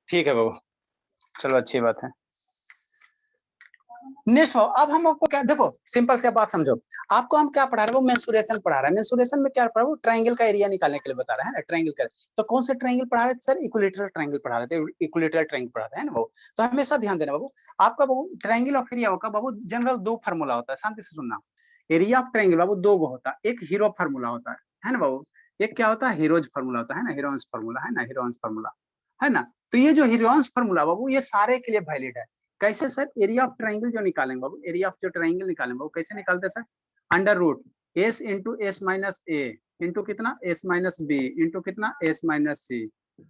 ठीक है बाबू, चलो अच्छी बात है। नेक्स्ट अब हम आपको क्या, देखो सिंपल से बात समझो। आपको हम क्या पढ़ा रहे हैं, वो मेंसुरेशन पढ़ा रहा है। मेंसुरेशन में क्या पढ़ा रहा है, वो ट्रायंगल का एरिया निकालने के लिए बता रहा है ना, ट्रायंगल का। तो कौन से ट्रायंगल पढ़ा रहे थे सर? इक्विलेटरल ट्रायंगल पढ़ा रहे थे, इक्विलेटरल ट्रायंगल पढ़ा रहे हैं ना बाबू। तो हमेशा ध्यान देना बाबू, आपका बाबू ट्रायंगल ऑफ एरिया का बाबू जनरल दो फार्मूला होता है, शांति से सुनना। एरिया ऑफ ट्रायंगल बाबू दो गो होता है, एक हीरो फार्मूला होता है ना बाबू। एक क्या होता है, हीरोज फार्मूला होता है ना, हीरोन्स फार्मूला है ना, हीरोन्स फार्मूला है ना। तो ये जो हीरोन्स फार्मूला बाबू ये सारे के लिए वैलिड है। कैसे सर? एरिया ऑफ ट्राइंगल जो निकालेंगे बाबू, एरिया ऑफ जो ट्राइंगल निकालेंगे बाबू, कैसे निकालते हैं sir? Under root s into s minus a into कितना, एस माइनस बी इंटू कितना, एस माइनस सी,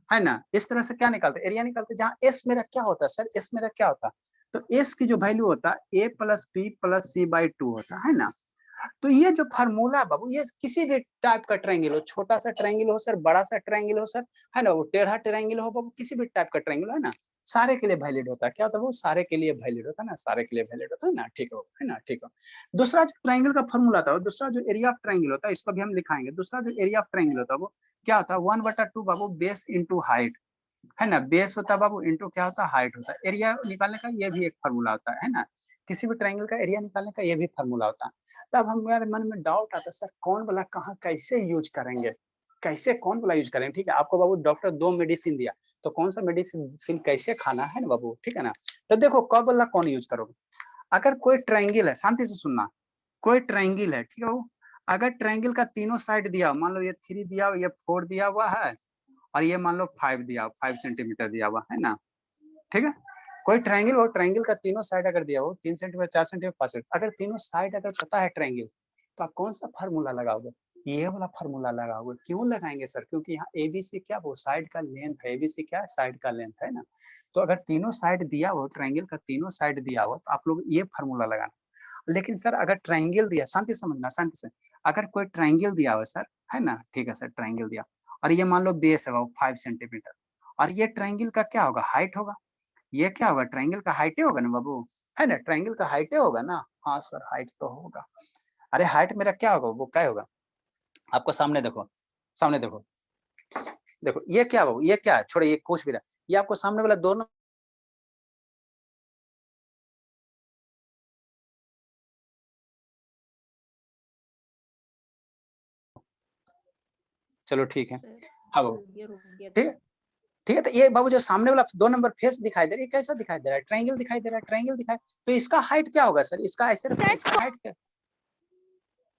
है ना। इस तरह से क्या निकालते हैं, एरिया निकालते हैं। जहाँ एस मेरा क्या होता है सर, एस मेरा क्या होता है, तो एस की जो वैल्यू होता है a plus b plus c by two होता है ना। तो ये जो फार्मूला है बाबू, ये किसी भी टाइप का ट्रायंगल हो, छोटा सा ट्रायंगल हो सर, बड़ा सा ट्रायंगल हो सर, है ना, वो टेढ़ा ट्रायंगल हो बाबू, किसी भी टाइप का ट्रायंगल है ना, सारे के लिए वैलिड होता है। क्या होता है वो? सारे के लिए वैलिड होता है ना, सारे के लिए वैलिड होता है ना। ठीक है ना, ठीक है। दूसरा जो ट्रायंगल का फॉर्मूला था, दूसरा जो एरिया ऑफ ट्रायंगल होता है, इसको भी हम दिखाएंगे। दूसरा जो एरिया ऑफ ट्रायंगल होता है वो क्या होता है, 1/2 बाबू बेस इंटू हाइट, है ना। बेस होता है बाबू इंटू क्या होता है, हाइट होता है। एरिया निकालने का ये भी एक फॉर्मूला होता है ना। किसी भी ट्रायंगल का एरिया निकालने का ये भी फॉर्मूला होता है। तब हमारे मन में डाउट आता है, सर कौन वाला कहाँ कैसे यूज करेंगे, कैसे कौन वाला यूज करेंगे। ठीक है, आपको बाबू डॉक्टर दो मेडिसिन दिया, तो कौन सा मेडिसिन कैसे खाना है ना बाबू, ठीक है ना। तो देखो कब वाला कौन यूज करोगे। अगर कोई ट्रायंगल है, शांति से सुनना, कोई ट्रायंगल है, ठीक है बाबू। अगर ट्रायंगल का तीनों साइड दिया, मान लो ये 3 दिया, ये 4 दिया हुआ है, और ये मान लो 5 दिया, 5 सेंटीमीटर दिया हुआ है ना, ठीक है। कोई ट्रायंगल हो, ट्रायंगल का तीनों साइड अगर दिया हो 3 सेंटीमीटर, 4 सेंटीमीटर, 5 सेंटीमीटर, अगर तीनों साइड अगर पता है ट्रायंगल, तो आप कौन सा फार्मूला लगाओगे? ये वाला फार्मूला लगाओगे। क्यों लगाएंगे सर? क्योंकि यहाँ एबीसी क्या, वो साइड का लेंथ है, एबीसी क्या है, साइड का लेंथ है ना। तो अगर तीनों साइड दिया हो, ट्रायंगल का तीनों साइड दिया हो, तो आप लोग ये फार्मूला लगाना। लेकिन सर अगर ट्रायंगल दिया, शांति समझना, शांति से, अगर कोई ट्रायंगल दिया हो सर, है ना, ठीक है सर, ट्रायंगल दिया, और ये मान लो बेस है वो 5 सेंटीमीटर, और ये ट्रायंगल का क्या होगा, हाइट होगा। ये क्या होगा, ट्रायंगल का हाइट होगा ना बाबू, है ना, ट्रायंगल का हाइट होगा ना। हाँ सर हाइट तो होगा। अरे हाइट मेरा क्या होगा, वो क्या होगा, आपको सामने देखो, सामने देखो, देखो ये क्या बाबू, ये क्या है, छोड़े ये कुछ भी रहा, ये आपको सामने वाला दोनों, चलो ठीक है। हाँ बाबू, ठीक है, ठीक है। तो ये बाबू जो सामने वाला 2 नंबर फेस दिखाई दे रहा है, ये कैसा दिखाई दे रहा है, ट्रायंगल दिखाई दे रहा है, ट्रायंगल दिखाई, तो इसका हाइट क्या होगा सर, इसका ऐसे रखो, इसका हाइट क्या,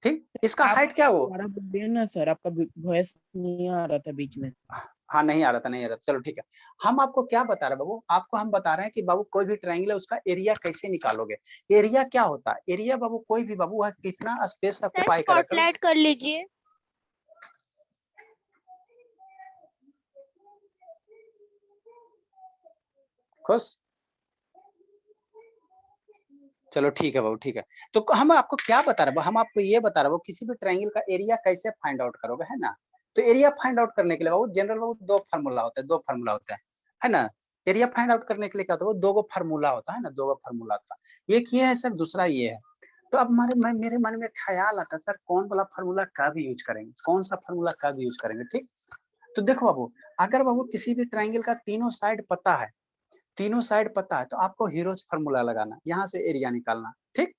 ठीक, इसका आप हाइट क्या हो। दोबारा बोलिए ना सर, आपका वॉइस नहीं आ रहा था बीच में। हाँ नहीं आ रहा था, नहीं आ रहा था, चलो ठीक है। हम आपको क्या बता रहे हैं बाबू, आपको हम बता रहे हैं कि बाबू कोई भी ट्रायंगल है उसका एरिया कैसे निकालोगे। एरिया क्या होता है, एरिया बाबू कोई भी बाबू वह कितना स्पेस ऑक्यूपाई करेगा, स्पॉटलाइट कर लीजिए। खुश, चलो ठीक है बाबू, ठीक है। तो हम आपको क्या बता रहे हैं, हम आपको ये बता रहे हैं किसी भी ट्रायंगल का एरिया कैसे फाइंड आउट करोगे, है ना। तो एरिया फाइंड आउट करने के लिए बाबू जनरल बाबू दो फार्मूला होता है, दो फार्मूला होता है ना। एरिया फाइंड आउट करने के लिए क्या होता है, वो दो गो फार्मूला होता है ना, दो गो फार्मूला होता है। एक ये है सर, दूसरा ये है। तो अब मेरे मन में ख्याल आता है, सर कौन वाला फार्मूला कब यूज करेंगे, कौन सा फार्मूला कब यूज करेंगे, ठीक। तो देखो बाबू, अगर बाबू किसी भी ट्रायंगल का तीनों साइड पता है, तीनों साइड पता है, तो आपको हीरोज फार्मूला लगाना, यहाँ से एरिया निकालना, ठीक।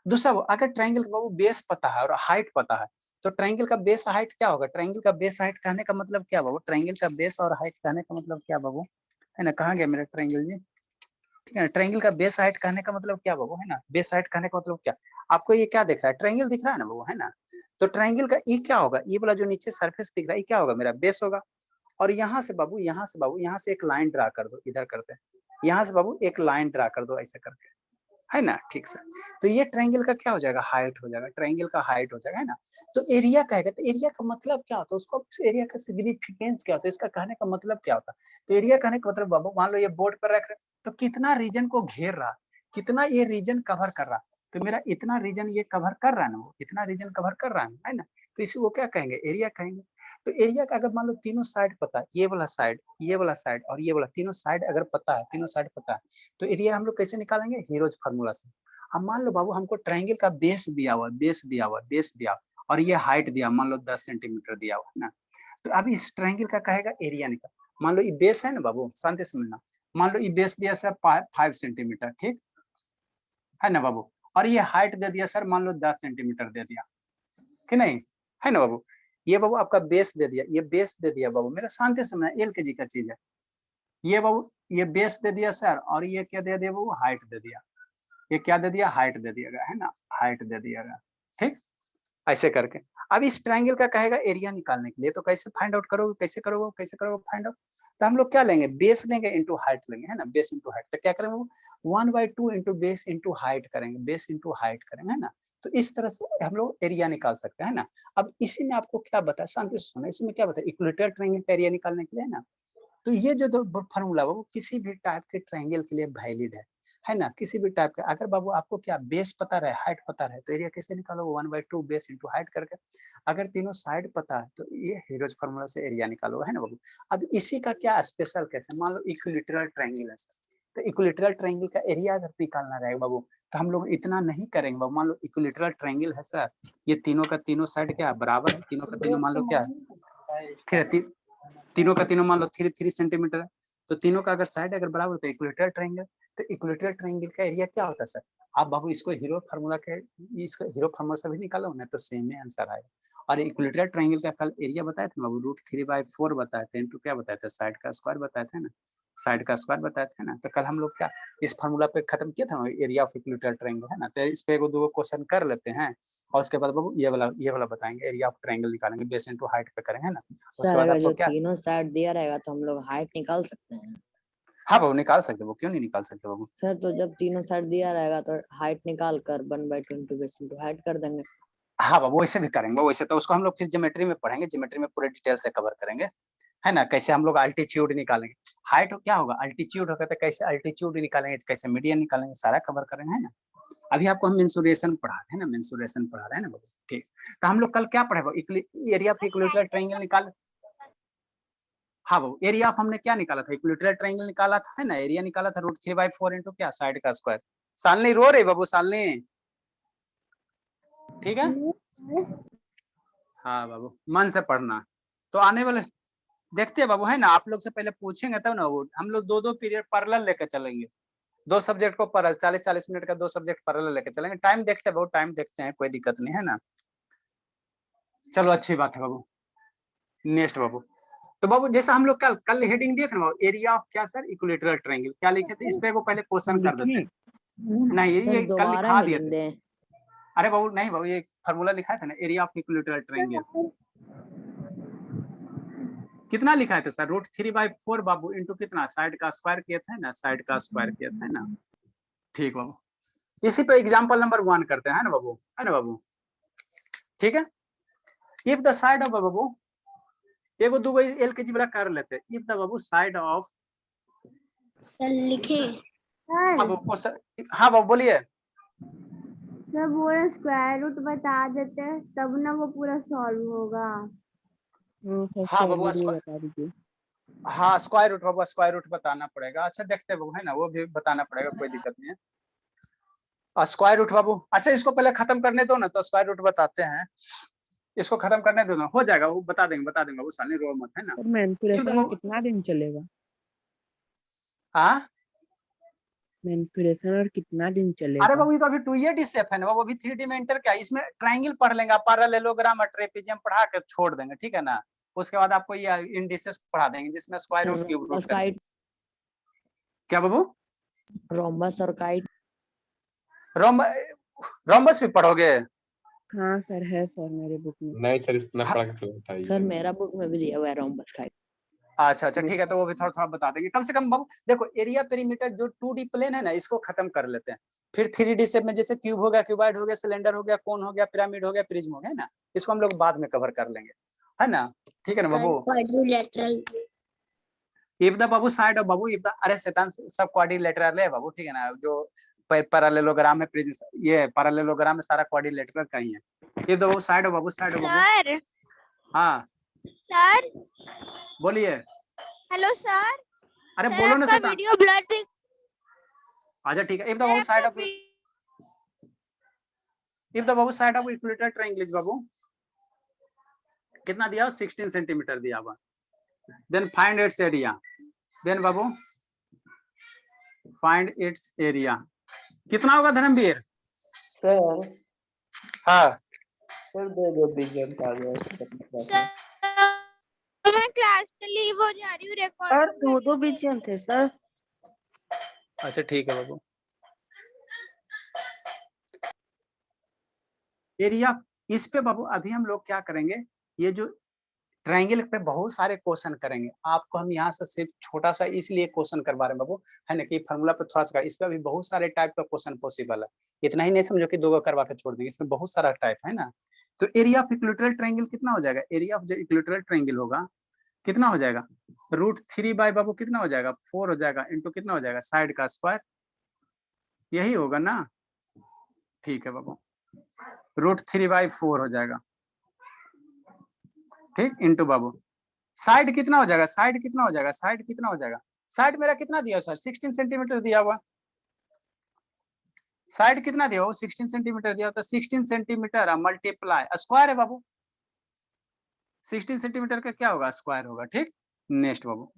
दूसरा वो अगर ट्रायंगल का वो बेस पता है और हाइट पता है, तो ट्रायंगल का बेस हाइट क्या होगा, ट्रायंगल का बेस हाइट कहने का मतलब क्या बाबू, ट्रायंगल का बेस और हाइट कहने का मतलब क्या बाबू, है ना, कहाँ गया मेरा ट्रायंगल जी, ठीक है ना। ट्रायंगल का बेस हाइट कहने का मतलब क्या बाबू, है ना, बेस हाइट कहने का मतलब क्या, आपको ये क्या दिख रहा है, ट्रायंगल दिख रहा है ना बाबू, है ना। तो ट्रायंगल का ई क्या होगा, ये वाला जो नीचे सरफेस दिख रहा है, ये क्या होगा, मेरा बेस होगा। और यहाँ से बाबू, यहाँ से बाबू, यहाँ से एक लाइन ड्रा कर दो, इधर करते हैं, यहाँ से बाबू एक लाइन ड्रा कर दो ऐसे करके, है ना, ठीक सर। तो ये ट्रायंगल का क्या हो जाएगा, हाइट हो जाएगा, ट्रायंगल का हाइट हो जाएगा, है ना। तो एरिया कहेगा, तो एरिया का मतलब क्या होता है, उसको एरिया का सिग्निफिकेंस क्या होता है, इसका कहने का मतलब क्या होता है। तो एरिया कहने का मतलब बाबू, मान लो ये बोर्ड पर रख रहे, तो कितना रीजन को घेर रहा, कितना ये रीजन कवर कर रहा, तो मेरा इतना रीजन ये कवर कर रहा है ना, वो इतना रीजन कवर कर रहा है ना। तो इसी वो क्या कहेंगे, एरिया कहेंगे। तो एरिया का अगर मान लो तीनों साइड पता है, ये वाला साइड, ये वाला साइड और ये वाला, तीनों साइड अगर पता है, तीनों साइड पता है, तो एरिया हम लोग कैसे निकालेंगे, हीरोज फार्मूला से। अब मान लो बाबू हमको ट्रायंगल का बेस दिया हुआ, बेस दिया हुआ, बेस दिया, और ये हाइट दिया मान लो 10 सेंटीमीटर दिया हुआ है ना। तो अब इस ट्रायंगल का कहेगा एरिया निकाल। मान लो ये बेस है ना बाबू, शांति से मिलना, मान लो ये बेस दिया सर 5 सेंटीमीटर, ठीक है ना बाबू, और ये हाइट दे दिया सर मान लो 10 सेंटीमीटर दे दिया कि नहीं, है ना बाबू। ये बाबू आपका बेस दे दिया, ये बेस दे दिया बाबू, मेरा शांति से मिलना, एल के जी का चीज है। ये बाबू ये बेस दे दिया सर, और ये क्या दे दिया बाबू, हाइट दे दिया। ये क्या दे दिया, हाइट दे दिया गया, है ना, हाइट दे दिया गया, ठीक, ऐसे करके। अब इस ट्रायंगल का कहेगा एरिया निकालने के लिए, तो कैसे फाइंड आउट करोगे, कैसे करोगे, कैसे करोगे फाइंड आउट। तो हम लोग क्या लेंगे, बेस लेंगे इंटू हाइट लेंगे, है ना, बेस इंटू हाइट। तो क्या करेंगे, 1/2 इंटू बेस इंटू हाइट करेंगे, बेस इंटू हाइट करेंगे, है ना। तो इस तरह से हम लोग एरिया निकाल सकते हैं, है ना। अब इसी में आपको क्या बताया, शांति से सुनो, इसमें क्या बताया, इक्विलेटरल ट्रायंगल का एरिया निकालने के लिए, है ना। तो ये जो दो फॉर्मूला वो किसी भी टाइप के ट्रायंगल के लिए वैलिड है ना, किसी भी टाइप का। अगर बाबू आपको क्या बेस पता रहे, हाइट पता रहे, तो एरिया कैसे निकालो, 1/2 बेस इंटू हाइट करके। अगर तीनों साइड पता है तो ये हीरोज फॉर्मूला से एरिया निकालो, है ना बाबू। अब इसी का क्या स्पेशल केस है, मान लो इक्विलेटरल ट्रायंगल है सर, तो इक्विलेटरल ट्रायंगल का एरिया अगर निकालना रहेगा बाबू, तो हम लोग इतना नहीं करेंगे बाबू। मान लो इक्विलेटरल ट्रायंगल है सर, ये तीनों का तीनों साइड क्या बराबर है, तीनों का तीनों मान लो क्या है, तीनों का तीनों मान लो 3 सेंटीमीटर है। तो तीनों का अगर साइड अगर बराबर होता है इक्विलेटरल ट्रायंगल, तो इक्विलेटरल ट्रायंगल का एरिया क्या होता है सर। आप बाबू इसको हीरो फार्मूला के, इसको हीरो फार्मूला से भी निकालो ना, तो सेम ही आंसर आएगा। और इक्विलेटरल ट्रायंगल का कल एरिया बताए थे बाबू, √3/4 बताए थे, इंटू क्या बताए थे, साइड का स्क्वायर बताए थे ना, साइड का स्क्वायर बताए थे ना। तो कल हम लोग क्या इस फार्मूला पे खत्म किया था एरिया ऑफ इक्विलेटरल ट्रायंगल, है ना। तो इस पे एगो दो क्वेश्चन कर लेते हैं, और उसके बाद बाबू ये वाला बताएंगे, एरिया ऑफ ट्रायंगल निकालेंगे, बेस इंटू हाइट पे करेंगे, है ना। उसके सर बाद अगर आपको जो क्या, तीनों साइड दिया रहेगा तो हम लोग हाइट निकाल सकते हैं। हाँ बाबू निकाल सकते हो, क्यों नहीं निकाल सकते बाबू। सर तो जब तीनों साइड दिया रहेगा तो हाइट निकाल कर 1/2 इंटू बेस इंटू हाइट कर देंगे। हाँ बाबू वैसे भी करेंगे, वैसे तो उसको हम लोग फिर ज्योमेट्री में पढ़ेंगे, ज्योमेट्री में पूरे डिटेल से कवर करेंगे, है ना। कैसे हम लोग अल्टीट्यूड निकालेंगे, हाइट क्या होगा, अल्टीट्यूड होगा, तो कैसे अल्टीट्यूड निकालेंगे, कैसे मीडियन निकालेंगे, सारा कवर करेंगे, है ना। अभी आपको हम मेंसुरेशन पढ़ा रहे हैं ना, मेंसुरेशन पढ़ा रहे हैं ना बाबू, ठीक। तो हम लोग कल क्या पढ़े, एरिया ऑफ इक्विलेटरल ट्रायंगल निकाल। हाँ बाबू एरिया ऑफ हमने क्या निकाला था, इक्विलेटरल ट्रायंगल निकाला था, है ना, एरिया निकाला था √3/4 इंटू क्या, साइड का स्क्वायर। सालनी रो रही बाबू, सालनी, ठीक है। हाँ बाबू मन से पढ़ना। तो आने वाले देखते हैं बाबू, है ना, आप लोग से पहले पूछेंगे तब ना, वो हम लोग 2-2 पीरियड पैरेलल लेकर चलेंगे, दो सब्जेक्ट को पैरेलल, 40-40 मिनट का दो सब्जेक्ट पैरेलल लेकर चलेंगे। टाइम देखते हैं बाबू, टाइम देखते हैं, कोई दिक्कत नहीं, है ना। चलो अच्छी बात है बाबू। नेक्स्ट बाबू, तो बाबू जैसा हम लोग कल कल हेडिंग दिए थे ना बाबू, एरिया ऑफ क्या सर, इक्विलेटरल ट्रायंगल, क्या लिखे थे इस पे, वो पहले क्वेश्चन कर देते लिखे हैं। नहीं सर ये कल दोबारा लिखा दिए हेडिंग थे। दे। अरे बाबू नहीं बाबू, ये फार्मूला लिखा था ना, एरिया ऑफ इक्विलेटरल ट्रायंगल, कितना लिखा था सर, √3/4 बाबू इंटू कितना, साइड का स्क्वायर किया था ना, साइड का स्क्वायर किया था ना, ठीक बाबू। इसी पे एग्जांपल नंबर 1 करते हैं, है ना बाबू, है ना बाबू, ठीक है। इफ द साइड ऑफ बाबू, एगो दूगो एल के जी बड़ा कर लेते, इफ द बाबू साइड ऑफ, सर लिखे हाँ बाबू हाँ बाबू बोलिए। सर पूरा स्क्वायर रूट बता देते तब ना वो पूरा सॉल्व होगा। हाँ सर हाँ स्क्वायर बाबू रूट भी बता दीजिए। हाँ स्क्वायर रूट बाबू, स्क्वायर रूट बताना पड़ेगा, अच्छा देखते हैं बाबू, है ना, वो भी बताना पड़ेगा, कोई दिक्कत नहीं है। स्क्वायर रूट बाबू, अच्छा इसको पहले खत्म करने दो ना, तो स्क्वायर रूट बताते हैं, इसको खत्म करने दो ना, हो जाएगा वो, बता देंगे बाबू, साले रो मत, है ना। सर मेंसुरेशन और कितना दिन चलेगा? हाँ मेंसुरेशन और कितना दिन अरे चलेगा? बाबू ये तो अभी 2D शेप है ना बाबू, अभी 3D में इंटर क्या है, इसमें ट्रायंगल पढ़ लेंगे आप, पैरेललोग्राम और ट्रेपेजियम पढ़ा के छोड़ देंगे, ठीक है ना। उसके बाद आपको ये इंडिसेस पढ़ा देंगे, जिसमें square root, cube root rhombus करके। काइट, क्या बाबू, रोम्बस और काइट। रोम रोम्बस भी पढ़ोगे। हाँ सर है सर मेरे बुक में। नहीं सर इतना हाँ, पढ़ा के तो बताइए। सर मेरा बुक में भी दिया हुआ है रोम्बस काइट। अच्छा अच्छा ठीक है, तो वो भी थोड़ा थोड़ा बता देंगे, कम से कम बाबू देखो एरिया पेरीमीटर जो 2D प्लेन है ना, इसको खत्म कर लेते हैं। फिर 3D शेप में जैसे क्यूब हो गया, क्यूबाइड हो गया, सिलेंडर हो गया, कोन हो गया, पिरामिड हो गया, प्रिज्म हो गया, है ना, इसको हम लोग बाद में कवर कर लेंगे, है ना, ठीक है ना बाबू। क्वाड्रिलेटरल इफ द बाबू साइड ऑफ बाबू, इफ द, अरे शैतान सब क्वाड्रिलेटरल है बाबू, ठीक है ना, जो पैरेललोग्राम में प्रिज्म, ये पैरेललोग्राम में सारा क्वाड्रिलेटरल कहीं है। इफ द बाबू side of Babu, side of Babu, sir हाँ सर बोलिए। हेलो सर अरे सर बोलो ना आपका शैतान। वीडियो ब्लर दिख अच्छा ठीक है, इफ द सर बाबू साइड आपका ऑफ, इफ द बाबू साइड ऑफ इक्विलेटरल ट्रायंगल बाबू, कितना दिया 16 सेंटीमीटर दिया हुआ, then find its area, then बाबू फाइंड इट्स एरिया कितना होगा धर्मवीर? सर हाँ सर दे दो बीजेंट आ गया सर मैं क्लास से लीव हो जा रही हूँ, सर रिकॉर्डिंग 2 बीजेंट थे सर। अच्छा ठीक है बाबू। एरिया इस पे बाबू अभी हम लोग क्या करेंगे, ये जो ट्रायंगल पे बहुत सारे क्वेश्चन करेंगे, आपको हम यहाँ से सिर्फ छोटा सा इसलिए क्वेश्चन करवा रहे हैं बाबू, है ना, कि फार्मूला पे थोड़ा सा, इसमें भी बहुत सारे टाइप का क्वेश्चन पॉसिबल है, इतना ही नहीं समझो कि 2 को करवा के छोड़ देंगे, इसमें बहुत सारा टाइप है ना। तो एरिया ऑफ इक्विलेटरल ट्रायंगल कितना हो जाएगा? एरिया ऑफ जो इक्विलेटरल ट्रायंगल होगा कितना हो जाएगा? √3 बाय बाबू कितना हो जाएगा? 4 हो जाएगा, इंटू कितना हो जाएगा? साइड का स्क्वायर, यही होगा ना। ठीक है बाबू, √3 बाय 4 हो जाएगा, ठीक, इंटू बाबू साइड कितना हो जाएगा? साइड कितना हो जाएगा? साइड कितना हो जाएगा? साइड मेरा कितना दिया सर? 16 सेंटीमीटर दिया हुआ। साइड कितना दिया हुआ? 16 सेंटीमीटर दिया हुआ, तो 16 सेंटीमीटर मल्टीप्लाई स्क्वायर है बाबू, 16 सेंटीमीटर का क्या होगा? स्क्वायर होगा, ठीक। नेक्स्ट बाबू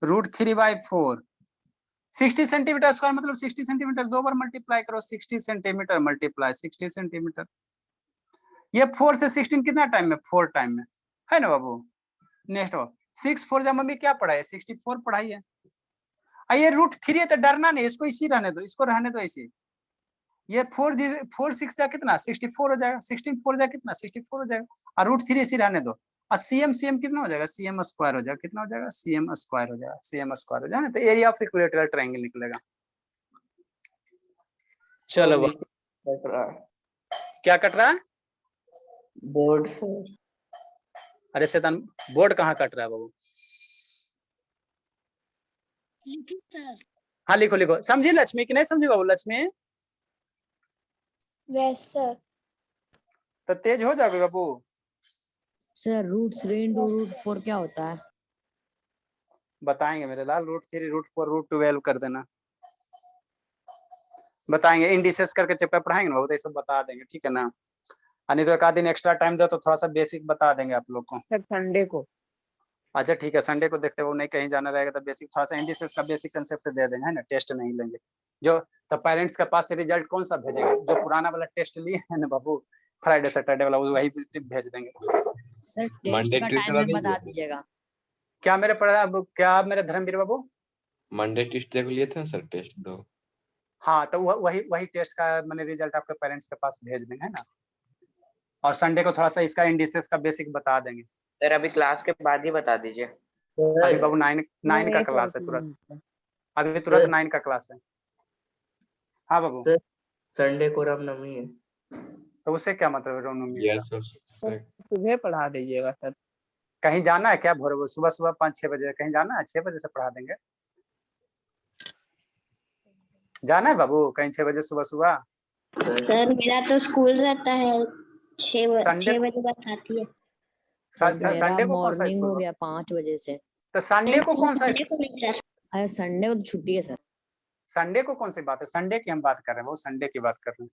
√3 बाय 4, 60 सेंटीमीटर स्क्वायर मतलब 60 सेंटीमीटर 2 बार मल्टीप्लाई करो, 60 सेंटीमीटर मल्टीप्लाई 60 सेंटीमीटर, ये 4 से 16 कितना टाइम में? 4 टाइम में, है ना बाबू। नेक्स्ट बाबू 6 4 जा मम्मी क्या पढ़ा है? 64 पढ़ाई है। ये √3 है तो डरना नहीं, इसको इसी रहने दो, इसको रहने दो इसी। ये 4 6 जा कितना? 64 हो जाएगा, 16 4 जा कितना? 64 हो जाएगा, और √3 इसी रहने दो, और सीएम कितना हो जाएगा? सीएम स्क्वायर हो जाएगा, कितना हो जाएगा? सीएम स्क्वायर हो जाएगा, सीएम स्क्वायर हो जाएगा, तो एरिया ऑफ इक्विलेटरल ट्रायंगल निकलेगा। चलो बाबू, कट रहा है क्या कट रहा है? बोर्ड से। अरे शैतान, बोर्ड कहाँ कट रहा है बाबू? सर हाँ लिखो लिखो, समझी लक्ष्मी कि नहीं समझी बाबू? लक्ष्मी वैसे तो तेज हो जाओगे बाबू। सर √3 into √4 क्या होता है? बताएंगे मेरे लाल, √3 √4 √12 कर देना, बताएंगे, इंडिसेस करके चैप्टर पढ़ाएंगे ना बाबू, तो ये सब बता देंगे, ठीक है ना। नहीं तो एक आध दिन एक्स्ट्रा टाइम दो तो थोड़ा सा बेसिक बता देंगे आप लोग को। सर संडे को। अच्छा ठीक है, संडे को देखते हो नहीं कहीं जाना रहेगा तो बेसिक थोड़ा सा इंडिसेस का बेसिक कंसेप्ट दे देंगे, है ना, टेस्ट नहीं लेंगे जो, तो पेरेंट्स के पास से रिजल्ट कौन सा भेजेंगे? जो पुराना वाला टेस्ट लिए है ना बाबू, फ्राइडे सैटरडे वाला, वही भेज देंगे। सर टेस्ट का टाइम बता दीजिएगा। क्या मेरे क्या मेरे धर्मवीर बाबू? मंडे टेस्ट देख लिए थे ना सर, टेस्ट 2। हाँ तो वही टेस्ट का मैंने रिजल्ट आपके पेरेंट्स के पास भेज देंगे, है ना, और संडे को थोड़ा सा इसका इंडिसेस का बेसिक बता देंगे। सर अभी क्लास के बाद ही बता दीजिए। अभी बाबू 9 का क्लास है तुरंत, अभी तुरंत 9 का क्लास है। हाँ बाबू, संडे को रामनवमी है। तो उससे क्या मतलब है रामनवमी का? Yes sir. सुबह पढ़ा दीजिएगा सर। कहीं जाना है क्या? भोर सुबह 5-6 बजे कहीं जाना है? 6 बजे से पढ़ा देंगे। जाना है बाबू कहीं 6 बजे सुबह? सर मेरा तो स्कूल रहता है 6 बजे बस आती है। संडे को कौन सा मॉर्निंग हो स्कूल? गया 5 बजे से। तो संडे को कौन सा? अरे संडे को तो छुट्टी है सर। संडे को कौन सी बात है? संडे की हम बात कर रहे हैं, वो संडे की बात कर रहे हैं।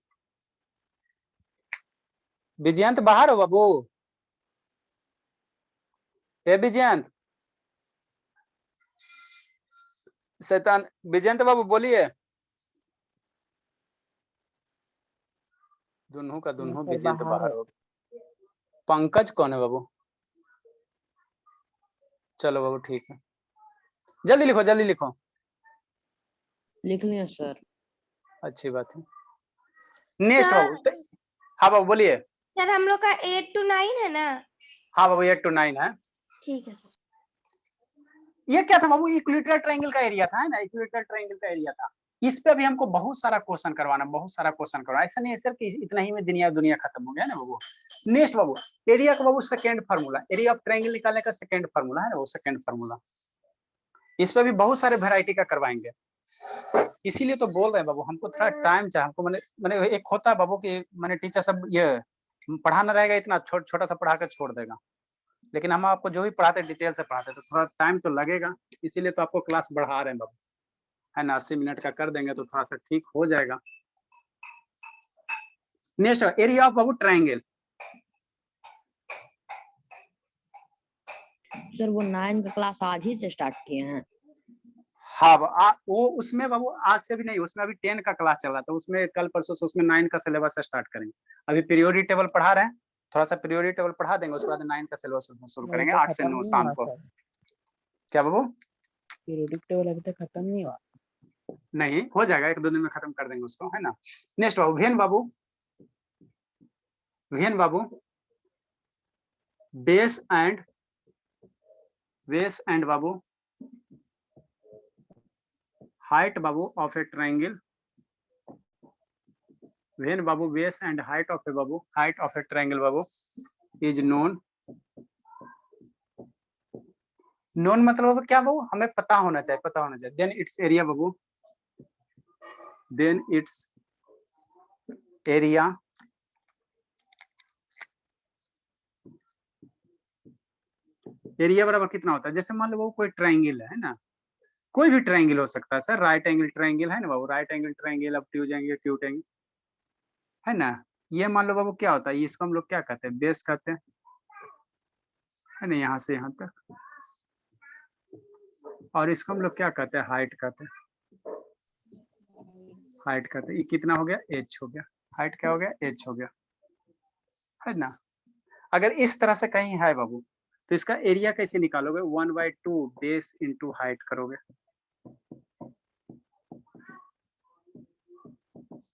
विजयंत बाहर हो बाबू? ए विजयंत, शैतान विजयंत बाबू बोलिए। दुनू का दुनू विजयंत बाहर हो। पंकज कौन है बाबू? चलो बाबू ठीक है, जल्दी लिखो जल्दी लिखो। लिख लिया सर। अच्छी बात है। नेक्स्ट बाबू, हाँ बाबू बोलिए। सर हम लोग का 8 to 9 है ना? हाँ बाबू 8 to 9 है। ठीक है सर। ये क्या था बाबू? इक्विलेटरल ट्रायंगल का एरिया था, है ना, इक्विलेटरल ट्रायंगल का एरिया था। इस पे भी हमको बहुत सारा क्वेश्चन करवाना, बहुत सारा क्वेश्चन करवाना, ऐसा नहीं है सर कि इतना ही में दुनिया खत्म हो गया ना बाबू। नेक्स्ट बाबू, एरिया का बाबू second formula, area of triangle निकालने का सेकंड फार्मूला है ना, वो सेकंड फार्मूला। इस पे भी बहुत सारे वैरायटी का करवाएंगे, इसीलिए तो बोल रहे हैं बाबू, हमको थोड़ा टाइम चाहिए हमको। मैंने एक होता है बाबू कि मैंने टीचर सब ये पढ़ाना रहेगा इतना छोटा सा पढ़ा कर छोड़ देगा, लेकिन हम आपको जो भी पढ़ाते डिटेल से पढ़ाते तो थोड़ा टाइम तो लगेगा, इसीलिए तो आपको क्लास बढ़ा रहे हैं बाबू, है ना। 80 मिनट का कर देंगे तो थोड़ा सा ठीक हो जाएगा। Next area of Babu triangle. Sir वो 9 का क्लास आज ही से स्टार्ट किए हैं। हाँ वो उसमें बाबू आज से भी नहीं, उसमें अभी 10 का क्लास चल रहा था, उसमें कल परसों से उसमें 9 का सिलेबस स्टार्ट करेंगे। अभी पीरियोडिक टेबल पढ़ा रहे हैं, थोड़ा सा पीरियोडिक टेबल पढ़ा देंगे, उसके बाद 9 का सिलेबस शुरू करेंगे 8 से 9 शाम को। क्या बाबू? पीरियोडिक टेबल अभी तक खत्म नहीं हुआ। नहीं हो जाएगा, 1-2 दिन में खत्म कर देंगे उसको, है ना। नेक्स्ट बाबू विहन बाबू, विहन बाबू बेस एंड बाबू हाइट बाबू ऑफ ए ट्रायंगल। When बाबू base and height of a triangle बाबू is known मतलब बाबू क्या बाबू, हमें पता होना चाहिए, then its area बाबू, then its area बराबर कितना होता है। जैसे मान लो बाबू कोई ट्रायंगल है ना, कोई भी ट्रायंगल हो सकता है सर, राइट एंगल ट्रायंगल है ना बाबू, right angle triangle, obtuse angle, acute angle, है ना। ये मान लो बाबू क्या होता है, इसको हम लोग क्या कहते हैं, बेस कहते हैं, है ना, यहाँ से यहाँ तक। और इसको हम लोग क्या कहते हैं, हाइट कहते हैं, ये कितना हो गया, h हो गया, हाइट क्या हो गया, h हो गया, है ना। अगर इस तरह से कहीं है बाबू तो इसका एरिया कैसे निकालोगे, 1/2 बेस इंटू हाइट करोगे,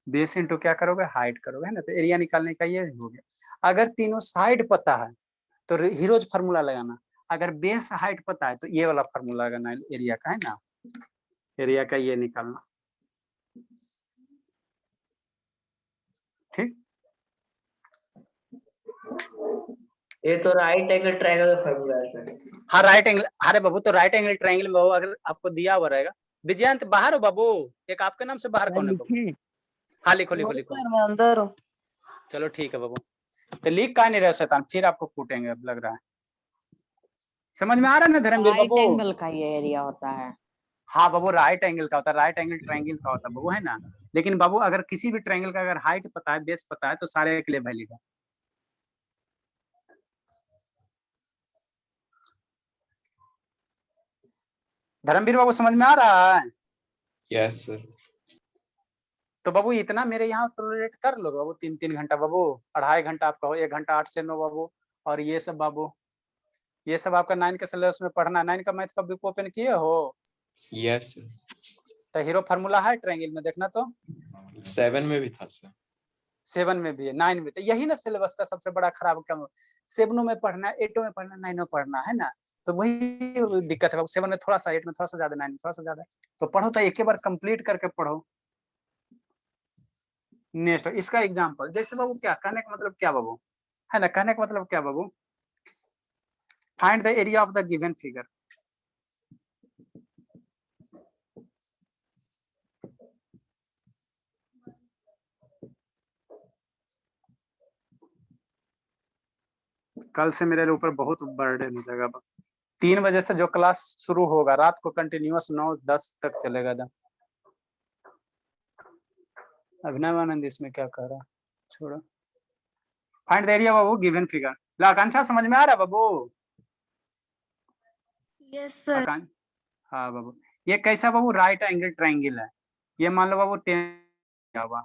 बेस इंटू क्या करोगे, हाइट करोगे, है ना। तो एरिया निकालने का ये हो गया। अगर तीनों साइड पता है तो हीरोज फार्मूला लगाना, अगर बेस हाइट पता है तो ये वाला फार्मूला लगाना एरिया का, है ना, एरिया का ये निकालना, ठीक। ये तो राइट एंगल ट्रायंगल का फार्मूला है सर। हाँ राइट एंगल, अरे बाबू तो राइट एंगल ट्रायंगल में बाबू अगर आपको दिया हुआ रहेगा, विजयंत बाहर हो बाबू, एक आपके नाम से बाहर कौन है बाबू? हाँ लिखो। मैं अंदर हूँ। चलो ठीक है बाबू, तो लिख का नहीं रहे शैतान, फिर आपको कूटेंगे अब लग रहा है। समझ में आ रहा है ना धर्मवीर बाबू? राइट एंगल का ये एरिया होता है। हाँ बाबू राइट एंगल का होता है, राइट एंगल ट्रायंगल का होता है बाबू, है ना। लेकिन बाबू अगर किसी भी ट्रायंगल का अगर हाइट पता है, बेस पता है, तो सारे के लिए वैलिड है। धर्मवीर बाबू समझ में आ रहा है? Yes sir. तो बाबू इतना मेरे यहाँ टॉलरेट कर लो बाबू, 3-3 घंटा बाबू, 2.5 घंटा आपका हो, 1 घंटा 8 से 9 बाबू। और ये सब बाबू, ये सब आपका 9 के सिलेबस में पढ़ना। 9 का मैथ का बुक ओपन किए हो? यस तो हीरो फार्मूला है ट्रायंगल में, देखना तो 7 में भी था सर। 7 में भी है, 9 में। तो यही ना सिलेबस का सबसे बड़ा खराब काम, 7 में पढ़ना, 8 में पढ़ना, 9 में पढ़ना, है ना। तो वही दिक्कत है बाबू, 7 में थोड़ा सा, 8 में थोड़ा सा ज्यादा, 9 में थोड़ा सा ज्यादा। तो पढ़ो तो एक ही बार कंप्लीट करके पढ़ो। नेक्स्ट इसका एग्जांपल, जैसे बाबू क्या कहने का मतलब क्या बाबू, है ना, कहने का मतलब क्या बाबू, find the area of the given figure. कल से मेरे ऊपर बहुत बर्डन हो जाएगा। 3 बजे से जो क्लास शुरू होगा रात को कंटिन्यूअस 9-10 तक चलेगा था। अभिनव आनंद इसमें क्या कह रहा, छोड़ो। फाइंड द एरिया बाबू गिवन फिगर। ला आकांक्षा समझ में आ रहा बाबू? Yes sir. हाँ बाबू, ये कैसा बाबू, राइट एंगल ट्रायंगल है। ये मान लो बाबू 10 दिया हुआ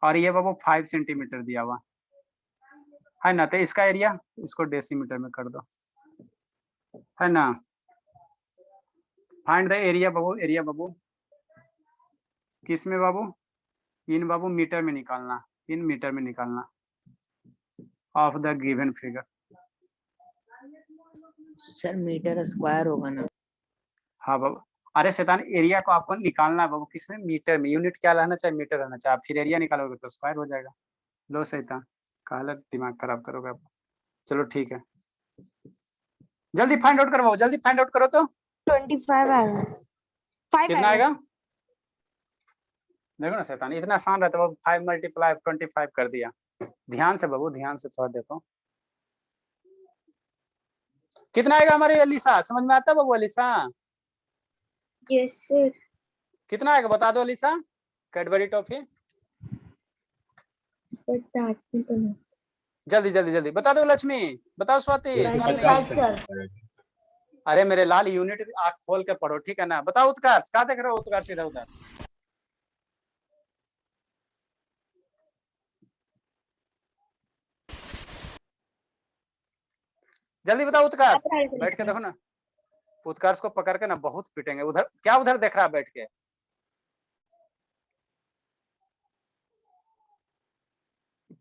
और ये बाबू 5 सेंटीमीटर दिया हुआ, है ना। तो इसका एरिया, इसको डेसीमीटर में कर दो, है ना। फाइंड द एरिया बाबू, एरिया बाबू किस में बाबू, इन बाबू मीटर में निकालना, इन मीटर में निकालना of the given figure. Sir metre square होगा ना? हाँ बाबू, अरे शैतान एरिया को आपको निकालना है बाबू, किसमें, मीटर में। यूनिट क्या रहना चाहिए, मीटर रहना चाहिए। फिर एरिया निकालोगे तो स्क्वायर हो जाएगा। लो शैतान, काला दिमाग खराब करोगे आप। चलो ठीक है, जल्दी फाइंड आउट करो बाबू, जल्दी फाइंड आउट करो। तो 25 आएगा, 5 कितना आएगा? देखो ना शैतान, इतना आसान रहता है बाबू, 5 × 25 कर दिया। ध्यान से बाबू, ध्यान से थोड़ा देखो कितना आएगा हमारे अलीसा, समझ में आता है बाबू अलीसा? Yes sir. कितना आएगा बता दो अलीसा, कैडबरी टॉफी बताती तो नहीं। जल्दी जल्दी जल्दी बता दो। लक्ष्मी बताओ, स्वाति, 25 सर। अरे मेरे लाल यूनिट आँख खोल के पढ़ो, ठीक है ना। बताओ उत्कर्ष, क्या देख रहे हो उत्कर्ष इधर उधर? जल्दी बताओ उत्कर्ष, बैठ के देखो ना। उत्कर्ष को पकड़ के ना बहुत पीटेंगे। उधर क्या उधर देख रहा है बैठ के?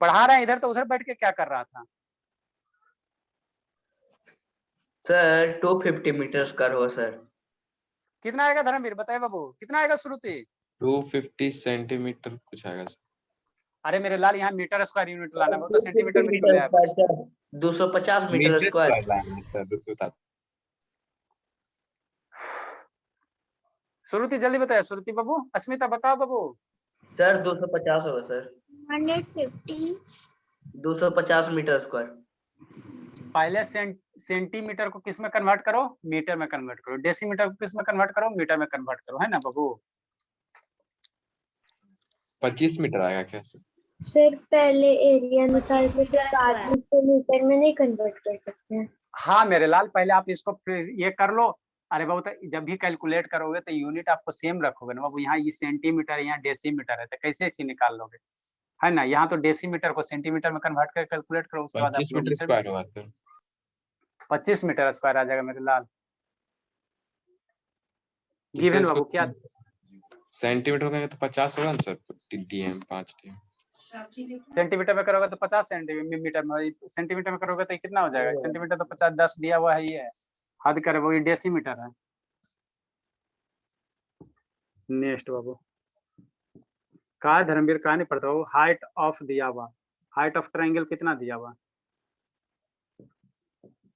पढ़ा रहे हैं इधर, तो उधर बैठ के क्या कर रहा था? सर 250 मीटर स्क्वायर हो सर। कितना आएगा धर्मवीर, बताए बाबू कितना आएगा श्रुति? 250 सेंटीमीटर कुछ आएगा सर। अरे मेरे लाल यहाँ मीटर स्क्वायर यूनिट लाना, वो तो सेंटीमीटर में क्यों ले आया? 250 मीटर स्क्वायर। सर बता। श्रुति जल्दी बताए, श्रुति बाबू। अस्मिता बताओ बाबू। सर 250 होगा सर। 150 250 metre square. पहले सेंटीमीटर को किस में कन्वर्ट करो? मीटर में कन्वर्ट करो। डेसीमीटर को किस में कन्वर्ट करो? मीटर में कन्वर्ट करो, है ना बाबू? 25 मीटर आएगा क्या सर? सर पहले एरिया निकाल के बाद मीटर में नहीं कन्वर्ट कर सकते हैं? हाँ मेरे लाल, पहले आप इसको फिर ये कर लो। अरे बाबू तो जब भी कैलकुलेट करोगे तो यूनिट आपको सेम रखोगे ना बाबू। यहाँ ये सेंटीमीटर, यहाँ डेसीमीटर है, तो कैसे इसी निकाल लोगे, है ना। यहाँ तो डेसीमीटर को सेंटीमीटर में कन्वर्ट कर कैलकुलेट करो, उसके बाद 25 मीटर स्क्वायर होगा सर। 25 मीटर स्क्वायर आ जाएगा मेरे लाल। गिवन बाबू क्या? सेंटीमीटर में तो 50 होगा ना सर, डीएम 5 डीएम। सेंटीमीटर में करोगे तो 50 सेंटीमीटर में, सेंटीमीटर में करोगे तो कितना हो जाएगा? सेंटीमीटर तो 50, 10 दिया हुआ है, ये हद करे वो, ये डेसीमीटर है। नेक्स्ट बाबू, का धर्मवीर का नहीं पढ़ता हो? हाइट ऑफ दिया हुआ, हाइट ऑफ ट्रायंगल कितना दिया हुआ?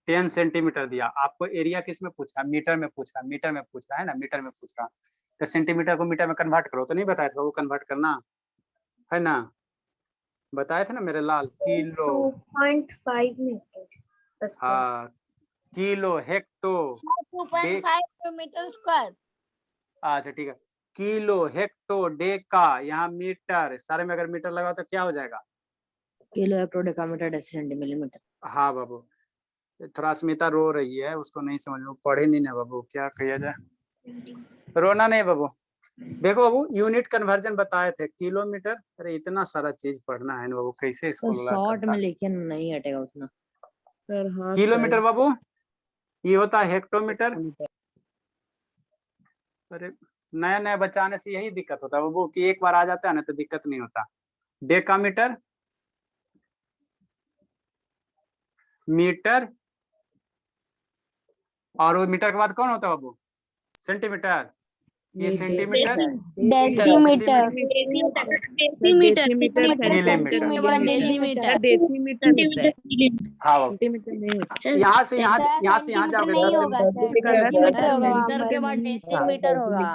10 सेंटीमीटर दिया। आपको एरिया किस में पूछ रहा? मीटर में पूछ रहा, मीटर में पूछ रहा है ना, मीटर में पूछ रहा। तो सेंटीमीटर को मीटर में कन्वर्ट करो, तो नहीं बताया था वो कन्वर्ट करना, है ना। बताए थे ना मेरे लाल। Kilo 2.5 metre. हाँ, किलो, हेक्टो, 2.5 मीटर स्क्वायर। अच्छा ठीक है। किलो, हेक्टो, डेका, यहाँ मीटर, सारे में अगर मीटर लगाओ तो क्या हो जाएगा? Kilo, hecto, decametre, deci centimetre. हाँ बाबू, थोड़ा स्मिता रो रही है, उसको नहीं समझ में, पढ़े नहीं ना बाबू, क्या किया जाए। रोना नहीं बाबू। देखो बाबू, यूनिट कन्वर्जन बताए थे, किलोमीटर। अरे इतना सारा चीज पढ़ना है ना बाबू, कैसे तो इसको शॉर्ट में लिखे नहीं हटेगा उतना सर। हाँ किलोमीटर बाबू, ये होता है हेक्टोमीटर। अरे नया नया बच्चा आने से यही दिक्कत होता है बाबू, कि एक बार आ जाता है ना तो दिक्कत नहीं होता। डेकामीटर, मीटर, और वो मीटर के बाद कौन होता है बाबू? सेंटीमीटर। ये सेंटीमीटर, डेसीमीटर। हाँ बाबू। यहाँ से यहाँ जाओगे 10 मीटर के बाद डेसीमीटर होगा।